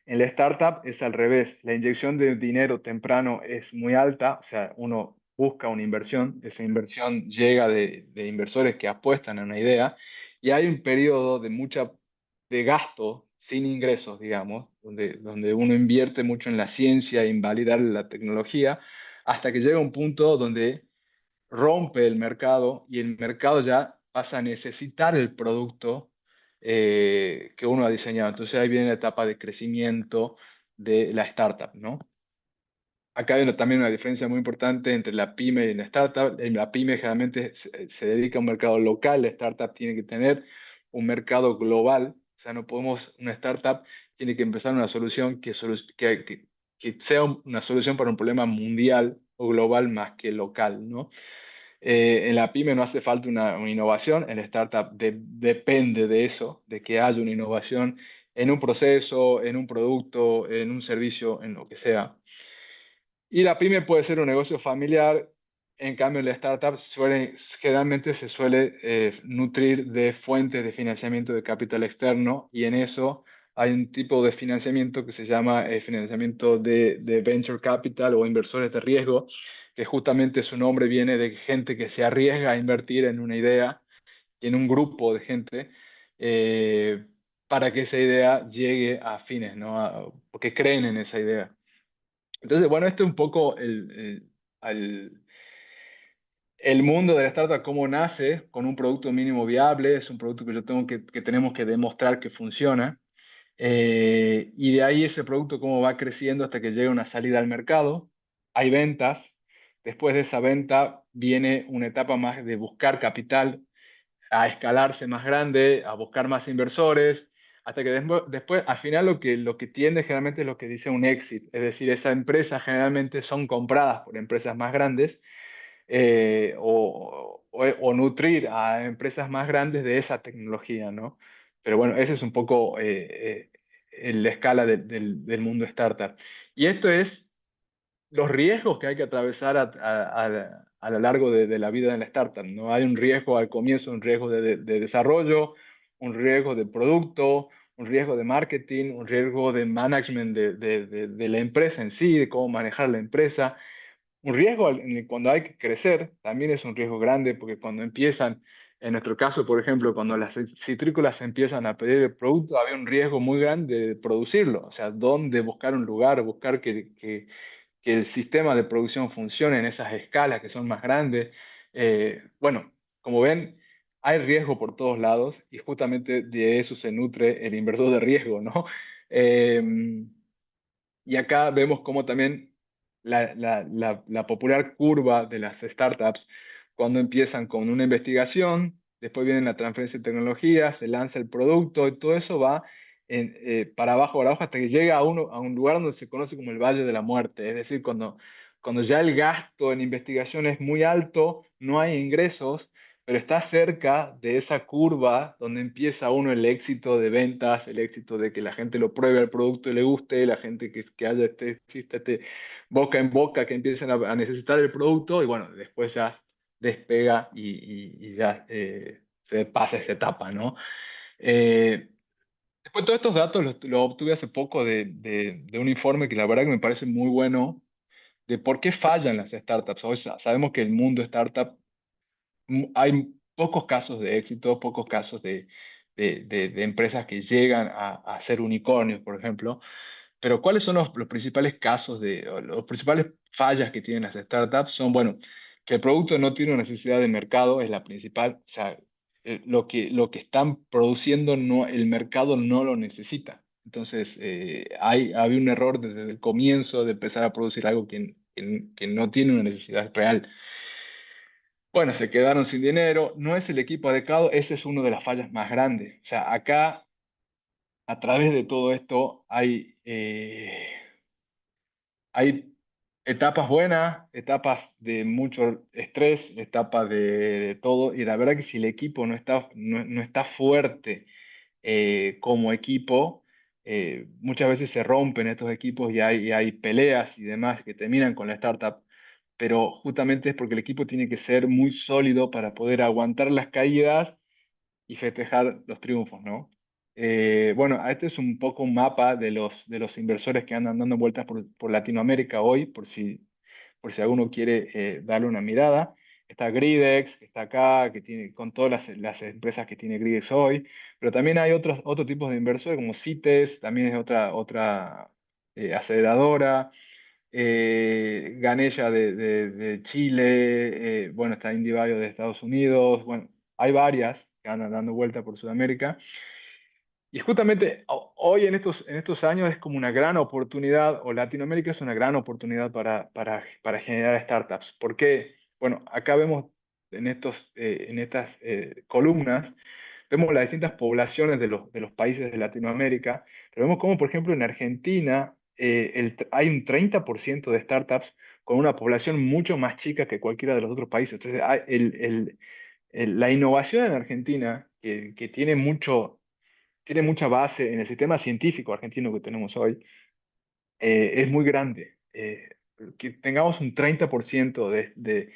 Speaker 2: En la startup es al revés. La inyección de dinero temprano es muy alta, o sea, uno busca una inversión, esa inversión llega de inversores que apuestan a una idea y hay un periodo de gasto sin ingresos, digamos, donde uno invierte mucho en la ciencia, en validar la tecnología, hasta que llega un punto donde rompe el mercado y el mercado ya pasa a necesitar el producto que uno ha diseñado. Entonces ahí viene la etapa de crecimiento de la startup, ¿no? Acá hay también una diferencia muy importante entre la pyme y la startup. La pyme generalmente se dedica a un mercado local, la startup tiene que tener un mercado global. O sea, no podemos, una startup tiene que empezar una solución que sea una solución para un problema mundial o global más que local, ¿no? En la pyme no hace falta una innovación, en la startup depende de eso, de que haya una innovación en un proceso, en un producto, en un servicio, en lo que sea. Y la pyme puede ser un negocio familiar, en cambio la startup generalmente se suele nutrir de fuentes de financiamiento de capital externo y en eso hay un tipo de financiamiento que se llama financiamiento de venture capital o inversores de riesgo, que justamente su nombre viene de gente que se arriesga a invertir en una idea y en un grupo de gente eh, para que esa idea llegue a fines, ¿no? Porque creen en esa idea. Entonces, bueno, este es un poco el mundo de la startup, cómo nace con un producto mínimo viable, es un producto que que tenemos que demostrar que funciona, y de ahí ese producto cómo va creciendo hasta que llega una salida al mercado, hay ventas, después de esa venta viene una etapa más de buscar capital, a escalarse más grande, a buscar más inversores, hasta que después, al final lo que tiende generalmente es lo que dice un exit, es decir, esas empresas generalmente son compradas por empresas más grandes o nutrir a empresas más grandes de esa tecnología, ¿no? Pero bueno, ese es un poco en la escala del mundo startup. Y esto es los riesgos que hay que atravesar a lo largo de la vida de la startup, ¿no? Hay un riesgo al comienzo, un riesgo de desarrollo, un riesgo de producto, un riesgo de marketing, un riesgo de management de la empresa en sí, de cómo manejar la empresa. Un riesgo cuando hay que crecer también es un riesgo grande porque cuando empiezan, en nuestro caso, por ejemplo, cuando las citrícolas empiezan a pedir el producto, había un riesgo muy grande de producirlo, o sea, dónde buscar un lugar, buscar que el sistema de producción funcione en esas escalas que son más grandes. Bueno, como ven, hay riesgo por todos lados y justamente de eso se nutre el inversor de riesgo, ¿no? Eh, y acá vemos cómo también la popular curva de las startups, cuando empiezan con una investigación, después viene la transferencia de tecnología, se lanza el producto y todo eso va para abajo hasta que llega a un lugar donde se conoce como el Valle de la Muerte. Es decir, cuando ya el gasto en investigación es muy alto, no hay ingresos, pero está cerca de esa curva donde empieza uno el éxito de ventas, el éxito de que la gente lo pruebe el producto y le guste, la gente que haya exista este boca en boca, que empiecen a necesitar el producto y bueno, después ya despega y ya se pasa esa etapa, ¿no? Eh, Después todos estos datos los obtuve hace poco de un informe que la verdad que me parece muy bueno de por qué fallan las startups. Hoy sabemos que el mundo startup hay pocos casos de éxito, pocos casos de empresas que llegan a ser unicornios, por ejemplo. Pero ¿cuáles son los principales casos o los principales fallas que tienen las startups? Son, bueno, que el producto no tiene una necesidad de mercado, es la principal. O sea, lo que están produciendo, no, el mercado no lo necesita. Entonces, había un error desde el comienzo de empezar a producir algo que no tiene una necesidad real. Bueno, se quedaron sin dinero, no es el equipo adecuado, esa es una de las fallas más grandes. O sea, acá, a través de todo esto, hay etapas buenas, etapas de mucho estrés, etapas de todo, y la verdad que si el equipo no está fuerte como equipo, muchas veces se rompen estos equipos y hay peleas y demás que terminan con la startup, pero justamente es porque el equipo tiene que ser muy sólido para poder aguantar las caídas y festejar los triunfos, ¿no? Bueno, este es un poco un mapa de los inversores que andan dando vueltas por Latinoamérica hoy, por si alguno quiere darle una mirada. Está Gridex, que está acá, que tiene con todas las empresas que tiene Gridex hoy, pero también hay otros tipos de inversores como CITES, también es otra aceleradora, Ganella de Chile, bueno, está IndieBio de Estados Unidos, bueno, hay varias que andan dando vuelta por Sudamérica. Y justamente hoy en estos años es como una gran oportunidad, o Latinoamérica es una gran oportunidad para generar startups. ¿Por qué? Bueno, acá vemos en estas columnas, vemos las distintas poblaciones de los países de Latinoamérica, pero vemos cómo, por ejemplo, en Argentina hay un 30% de startups con una población mucho más chica que cualquiera de los otros países. Entonces, la innovación en Argentina, que tiene mucha base en el sistema científico argentino que tenemos hoy, es muy grande. Que tengamos un 30% de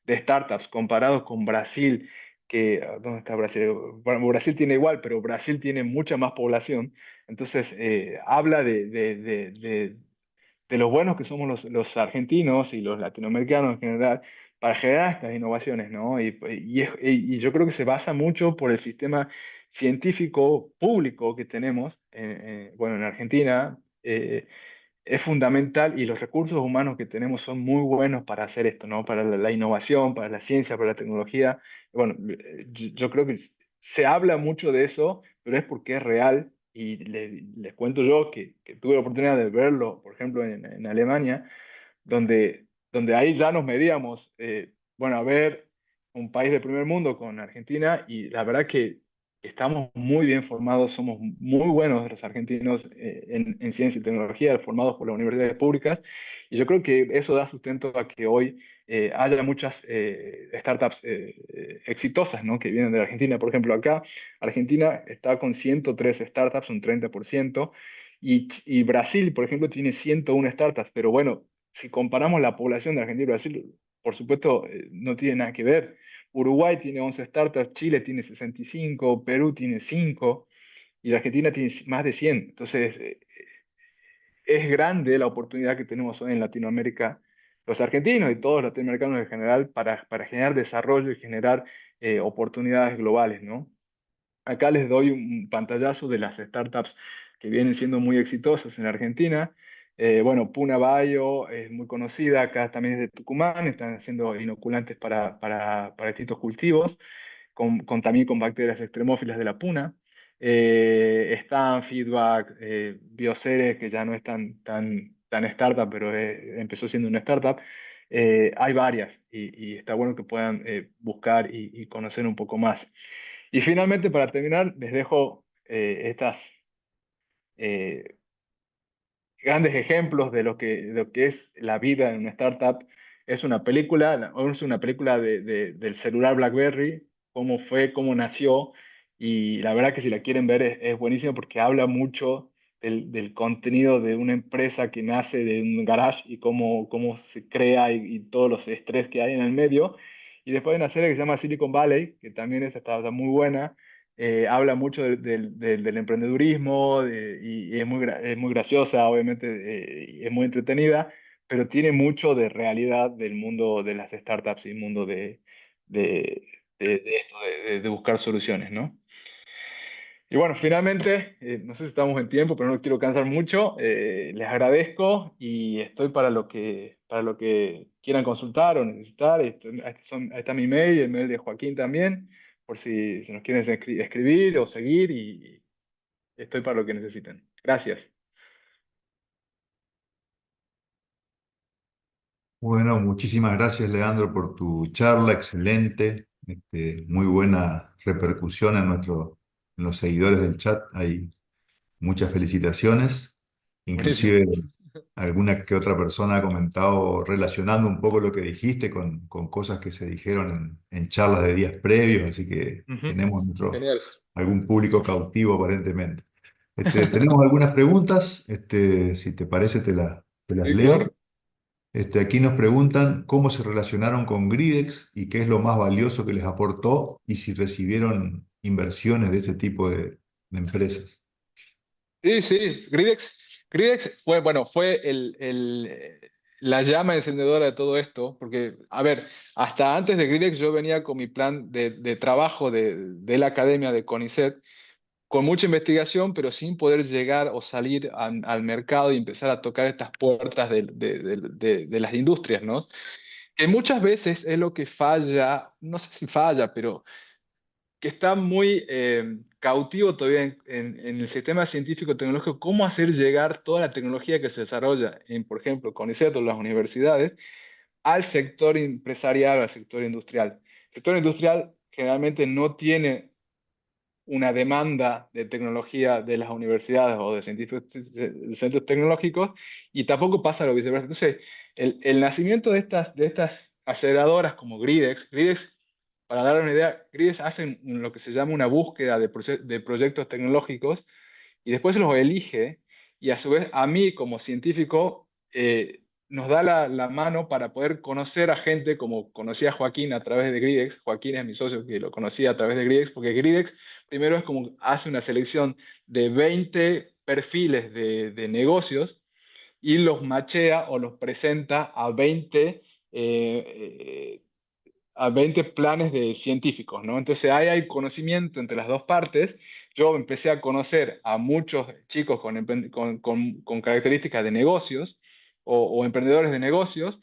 Speaker 2: startups comparados con Brasil, ¿dónde está Brasil? Bueno, Brasil tiene igual, pero Brasil tiene mucha más población. Entonces, habla de lo buenos que somos los argentinos y los latinoamericanos en general para generar estas innovaciones, ¿no? Y yo creo que se basa mucho por el sistema científico público que tenemos, bueno, en Argentina. Es fundamental y los recursos humanos que tenemos son muy buenos para hacer esto, ¿no? Para la innovación, para la ciencia, para la tecnología. Bueno, yo creo que se habla mucho de eso, pero es porque es real y les cuento yo que tuve la oportunidad de verlo, por ejemplo, en Alemania, donde ahí ya nos medíamos, bueno, a ver un país del primer mundo con Argentina y la verdad que estamos muy bien formados, somos muy buenos los argentinos en ciencia y tecnología, formados por las universidades públicas y yo creo que eso da sustento a que hoy haya muchas startups exitosas, ¿no? Que vienen de Argentina. Por ejemplo, acá Argentina está con 103 startups, un 30%. Y Brasil, por ejemplo, tiene 101 startups, pero bueno, si comparamos la población de Argentina y Brasil, por supuesto, no tiene nada que ver. Uruguay tiene 11 startups, Chile tiene 65, Perú tiene 5 y la Argentina tiene más de 100. Entonces, es grande la oportunidad que tenemos hoy en Latinoamérica, los argentinos y todos los latinoamericanos en general, para generar desarrollo y generar oportunidades globales, ¿no? Acá les doy un pantallazo de las startups que vienen siendo muy exitosas en Argentina. Bueno, Puna Bio es muy conocida, acá también es de Tucumán, están haciendo inoculantes para distintos cultivos también con bacterias extremófilas de la puna. Están Feedback, Bioceres, que ya no es tan startup, pero empezó siendo una startup. Hay varias y está bueno que puedan buscar y conocer un poco más. Y finalmente, para terminar, les dejo estas eh, grandes ejemplos de lo que es la vida en una startup. Es una película del celular BlackBerry, cómo fue, cómo nació, y la verdad que si la quieren ver es buenísimo porque habla mucho del contenido de una empresa que nace de un garage y cómo se crea y todos los estrés que hay en el medio. Y después hay una serie que se llama Silicon Valley, que también está muy buena, habla mucho del emprendedurismo y es muy graciosa, obviamente, y es muy entretenida, pero tiene mucho de realidad del mundo de las startups y el mundo de, de esto, de buscar soluciones, ¿no? Y bueno, finalmente, no sé si estamos en tiempo, pero no quiero cansar mucho. Les agradezco y estoy para lo que quieran consultar o necesitar. Ahí está mi mail, el mail de Joaquín también, por si nos quieren escribir o seguir y estoy para lo que necesiten. Gracias.
Speaker 1: Bueno, muchísimas gracias, Leandro, por tu charla, excelente, muy buena repercusión en los seguidores del chat. Hay muchas felicitaciones.
Speaker 2: Buenísimo.
Speaker 1: Inclusive alguna que otra persona ha comentado relacionando un poco lo que dijiste con cosas que se dijeron en charlas de días previos, así que
Speaker 2: Ujú.
Speaker 1: tenemos
Speaker 2: Genial.
Speaker 1: algún público cautivo aparentemente. Tenemos algunas preguntas, si te parece te las
Speaker 2: Sí,
Speaker 1: leo.
Speaker 2: claro.
Speaker 1: Aquí nos preguntan cómo se relacionaron con Gridex y qué es lo más valioso que les aportó y si recibieron inversiones de ese tipo de empresas.
Speaker 2: Sí, sí, Gridex fue, bueno, fue la llama encendedora de todo esto, porque, a ver, hasta antes de Gridex yo venía con mi plan de trabajo de la academia de CONICET, con mucha investigación, pero sin poder llegar o salir al mercado y empezar a tocar estas puertas de las industrias, ¿no? Que muchas veces es lo que falla, no sé si falla, pero que está muy cautivo todavía en el sistema científico-tecnológico, cómo hacer llegar toda la tecnología que se desarrolla en, por ejemplo, CONICET o las universidades, al sector empresarial, al sector industrial. El sector industrial generalmente no tiene una demanda de tecnología de las universidades o de científicos, de centros tecnológicos, y tampoco pasa lo viceversa. Entonces, el nacimiento de estas aceleradoras como Gridex, para dar una idea, Gridex hacen lo que se llama una búsqueda de proyectos tecnológicos y después los elige y a su vez a mí como científico nos da la mano para poder conocer a gente como conocí a Joaquín a través de Gridex. Joaquín es mi socio que lo conocía a través de Gridex, porque Gridex primero es como hace una selección de 20 perfiles de negocios y los machea o los presenta eh, a 20 planes de científicos, ¿no? Entonces ahí hay conocimiento entre las dos partes. Yo empecé a conocer a muchos chicos con características de negocios o emprendedores de negocios.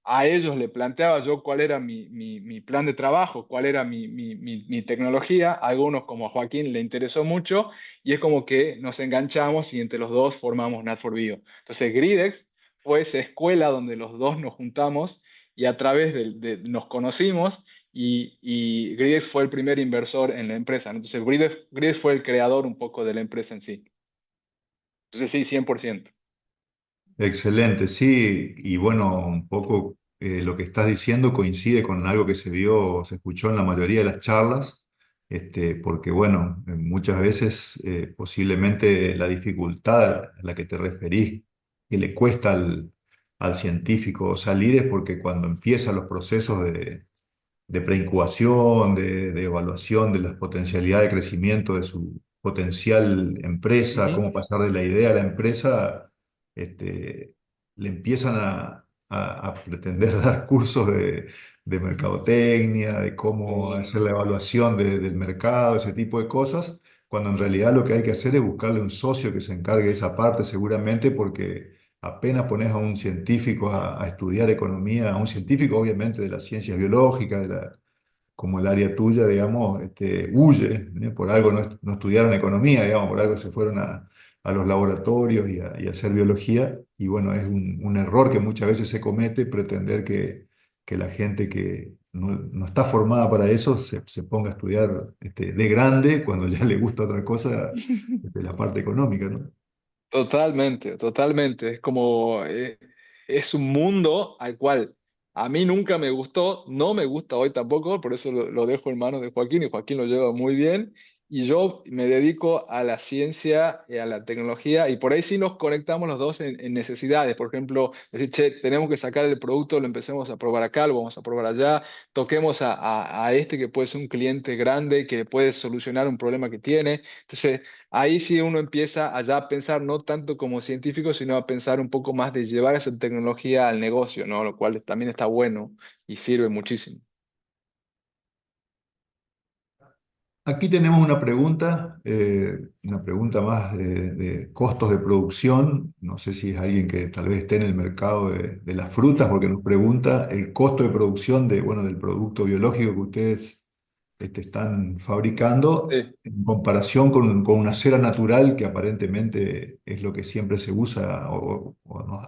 Speaker 2: A ellos le planteaba yo cuál era mi plan de trabajo, cuál era mi tecnología. A algunos, como a Joaquín, le interesó mucho y es como que nos enganchamos y entre los dos formamos Nat4Bio. Entonces, Gridex fue esa escuela donde los dos nos juntamos y a través nos conocimos y Gridex fue el primer inversor en la empresa, ¿no? Entonces, Gridex fue el creador un poco de la empresa en sí. Entonces, sí, 100%.
Speaker 1: Excelente, sí, y bueno, un poco lo que estás diciendo coincide con algo que se vio, se escuchó en la mayoría de las charlas. porque bueno, muchas veces posiblemente la dificultad a la que te referís, que le cuesta al científico salir, es porque cuando empiezan los procesos de preincubación, de evaluación de las potencialidades de crecimiento de su potencial empresa,
Speaker 2: Ujú,
Speaker 1: cómo pasar de la idea a la empresa, le empiezan a pretender dar cursos de
Speaker 2: ujú.
Speaker 1: mercadotecnia, de cómo
Speaker 2: Sí,
Speaker 1: hacer la evaluación del mercado, ese tipo de cosas, cuando en realidad lo que hay que hacer es buscarle un socio que se encargue de esa parte seguramente porque apenas pones a un científico a estudiar economía, a un científico obviamente de las ciencias biológicas, como el área tuya, digamos, huye, ¿eh? Por algo no estudiaron economía, digamos, por algo se fueron a los laboratorios y a hacer biología. Y bueno, es un error que muchas veces se comete pretender que la gente que no está formada para eso se ponga a estudiar de grande cuando ya le gusta otra cosa, la parte económica, ¿no?
Speaker 2: totalmente, totalmente. Es como, es un mundo al cual a mí nunca me gustó, no me gusta hoy tampoco, por eso lo dejo en manos de Joaquín y Joaquín lo lleva muy bien. Y yo me dedico a la ciencia y a la tecnología y por ahí sí nos conectamos los dos en necesidades. Por ejemplo, decir, che, tenemos que sacar el producto, lo empecemos a probar acá, lo vamos a probar allá, toquemos a este que puede ser un cliente grande, que puede solucionar un problema que tiene. Entonces, ahí sí uno empieza allá a pensar no tanto como científico, sino a pensar un poco más de llevar esa tecnología al negocio, ¿no? Lo cual también está bueno y sirve muchísimo.
Speaker 1: Aquí tenemos una pregunta más de costos de producción. No sé si es alguien que tal vez esté en el mercado de las frutas, porque nos pregunta el costo de producción bueno, del producto biológico que ustedes están fabricando
Speaker 2: Sí,
Speaker 1: en comparación con una cera natural que aparentemente es lo que siempre se usa,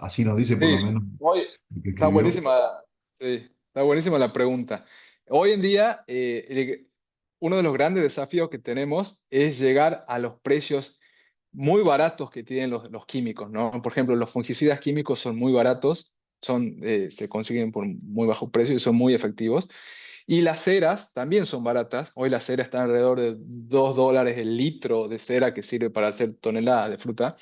Speaker 1: así nos dice por
Speaker 2: sí.
Speaker 1: lo menos
Speaker 2: Hoy
Speaker 1: el que
Speaker 2: está
Speaker 1: escribió.
Speaker 2: buenísima, sí, está buenísima la pregunta. Hoy en día, uno de los grandes desafíos que tenemos es llegar a los precios muy baratos que tienen los químicos, ¿no? Por ejemplo, los fungicidas químicos son muy baratos, se consiguen por muy bajo precio y son muy efectivos. Y las ceras también son baratas. Hoy la cera está alrededor de $2 el litro de cera que sirve para hacer toneladas de fruta.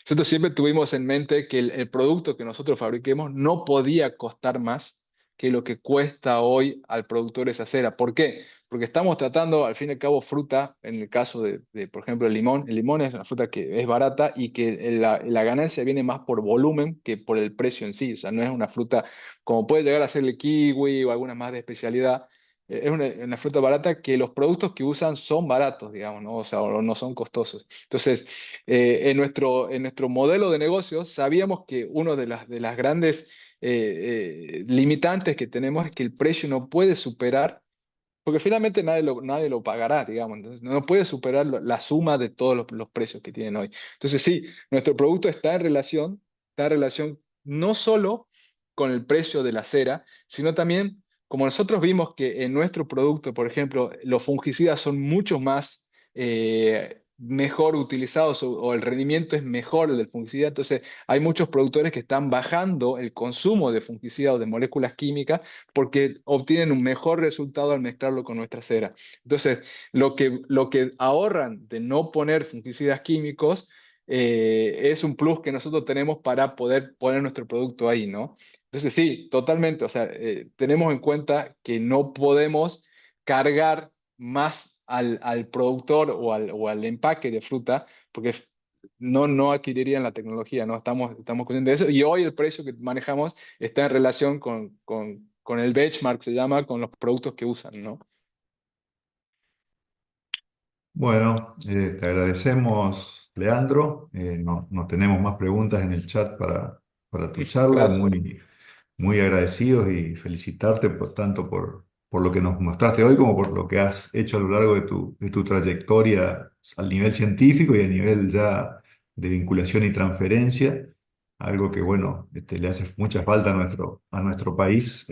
Speaker 2: Nosotros siempre tuvimos en mente que el producto que nosotros fabriquemos no podía costar más que lo que cuesta hoy al productor esa cera. ¿Por qué? Porque estamos tratando, al fin y al cabo, fruta, en el caso por ejemplo, el limón. El limón es una fruta que es barata y que la ganancia viene más por volumen que por el precio en sí. O sea, no es una fruta como puede llegar a ser el kiwi o alguna más de especialidad. Es una fruta barata que los productos que usan son baratos, digamos, ¿no? O sea, o no son costosos. Entonces, en nuestro modelo de negocios sabíamos que una de las grandes limitantes que tenemos es que el precio no puede superar, porque finalmente nadie lo pagará, digamos, entonces no puede superar la suma de todos los precios que tienen hoy. Entonces sí, nuestro producto está en relación no solo con el precio de la cera, sino también, como nosotros vimos que en nuestro producto, por ejemplo, los fungicidas son mucho más mejor utilizados o el rendimiento es mejor el del fungicida, entonces hay muchos productores que están bajando el consumo de fungicidas o de moléculas químicas porque obtienen un mejor resultado al mezclarlo con nuestra cera. Entonces, lo que ahorran de no poner fungicidas químicos es un plus que nosotros tenemos para poder poner nuestro producto ahí, ¿no? Entonces, sí, totalmente. O sea, tenemos en cuenta que no podemos cargar más al productor o al empaque de fruta porque no adquirirían la tecnología, ¿no? Estamos conscientes de eso. Y hoy el precio que manejamos está en relación con el benchmark, se llama, con los productos que usan, ¿no?
Speaker 1: Bueno, te agradecemos, Leandro. No tenemos más preguntas en el chat para tu charla.
Speaker 2: Gracias.
Speaker 1: Muy agradecidos y felicitarte tanto por lo que nos mostraste hoy como por lo que has hecho a lo largo de tu trayectoria al nivel científico y a nivel ya de vinculación y transferencia. Algo que, bueno, le hace mucha falta a nuestro país,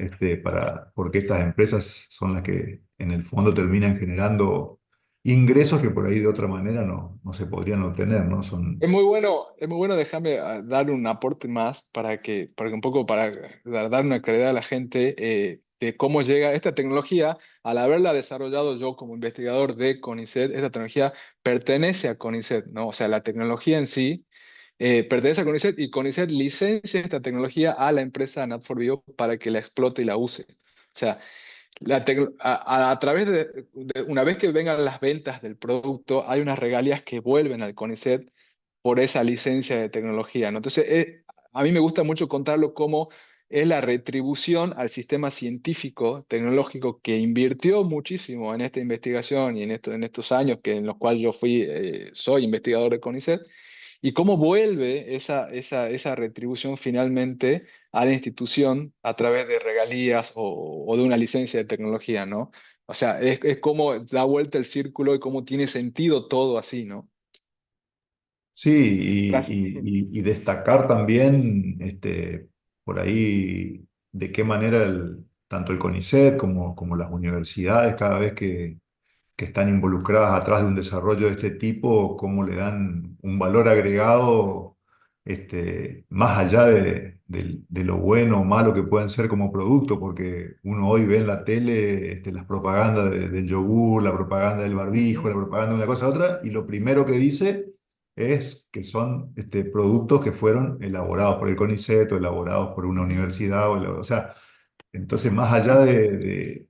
Speaker 1: porque estas empresas son las que en el fondo terminan generando ingresos que por ahí de otra manera no se podrían obtener, ¿no?
Speaker 2: Es muy bueno, déjame dar un aporte más para que un poco para dar una claridad a la gente. de cómo llega esta tecnología, al haberla desarrollado yo como investigador de CONICET, esta tecnología pertenece a CONICET, ¿no? O sea, la tecnología en sí pertenece a CONICET y CONICET licencia esta tecnología a la empresa Nat4Bio para que la explote y la use. O sea, a través una vez que vengan las ventas del producto, hay unas regalías que vuelven al CONICET por esa licencia de tecnología, ¿no? Entonces, a mí me gusta mucho contarlo como es la retribución al sistema científico, tecnológico, que invirtió muchísimo en esta investigación y en estos años en los cuales yo soy investigador de CONICET, y cómo vuelve esa retribución finalmente a la institución a través de regalías o de una licencia de tecnología, ¿no? O sea, es como da vuelta el círculo y cómo tiene sentido todo así, ¿no?
Speaker 1: Sí,
Speaker 2: Gracias.
Speaker 1: y destacar también por ahí de qué manera tanto el CONICET como las universidades, cada vez que están involucradas atrás de un desarrollo de este tipo, cómo le dan un valor agregado más allá de lo bueno o malo que pueden ser como producto, porque uno hoy ve en la tele las propagandas del yogur, la propaganda del barbijo,
Speaker 2: Ujú,
Speaker 1: la propaganda de una cosa a otra, y lo primero que dice es que son productos que fueron elaborados por el CONICET o elaborados por una
Speaker 2: ujú,
Speaker 1: universidad, o sea, entonces, más allá de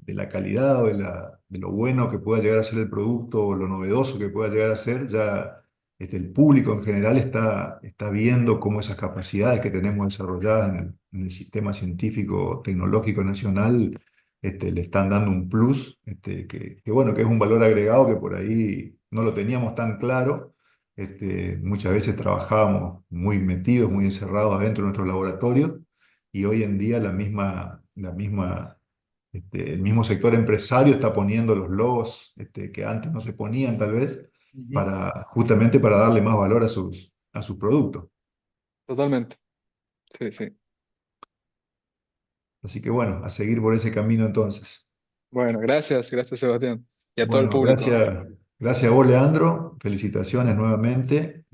Speaker 1: la calidad o de lo bueno que pueda llegar a ser el producto o lo novedoso que pueda llegar a ser, ya el público en general está viendo cómo esas capacidades que tenemos desarrolladas en el sistema científico tecnológico nacional le están dando un plus, bueno, que es un valor agregado que por ahí no lo teníamos tan claro. Muchas veces trabajábamos muy metidos, muy encerrados adentro de nuestros laboratorios y hoy en día el mismo sector empresario está poniendo los logos que antes no se ponían tal vez,
Speaker 2: ujú.
Speaker 1: justamente para darle más valor a sus productos.
Speaker 2: Totalmente. Sí, sí.
Speaker 1: Así que bueno, a seguir por ese camino entonces.
Speaker 2: Bueno, gracias, Sebastián. Y a todo el
Speaker 1: Bueno,
Speaker 2: público.
Speaker 1: gracias a vos, Leandro. Felicitaciones nuevamente.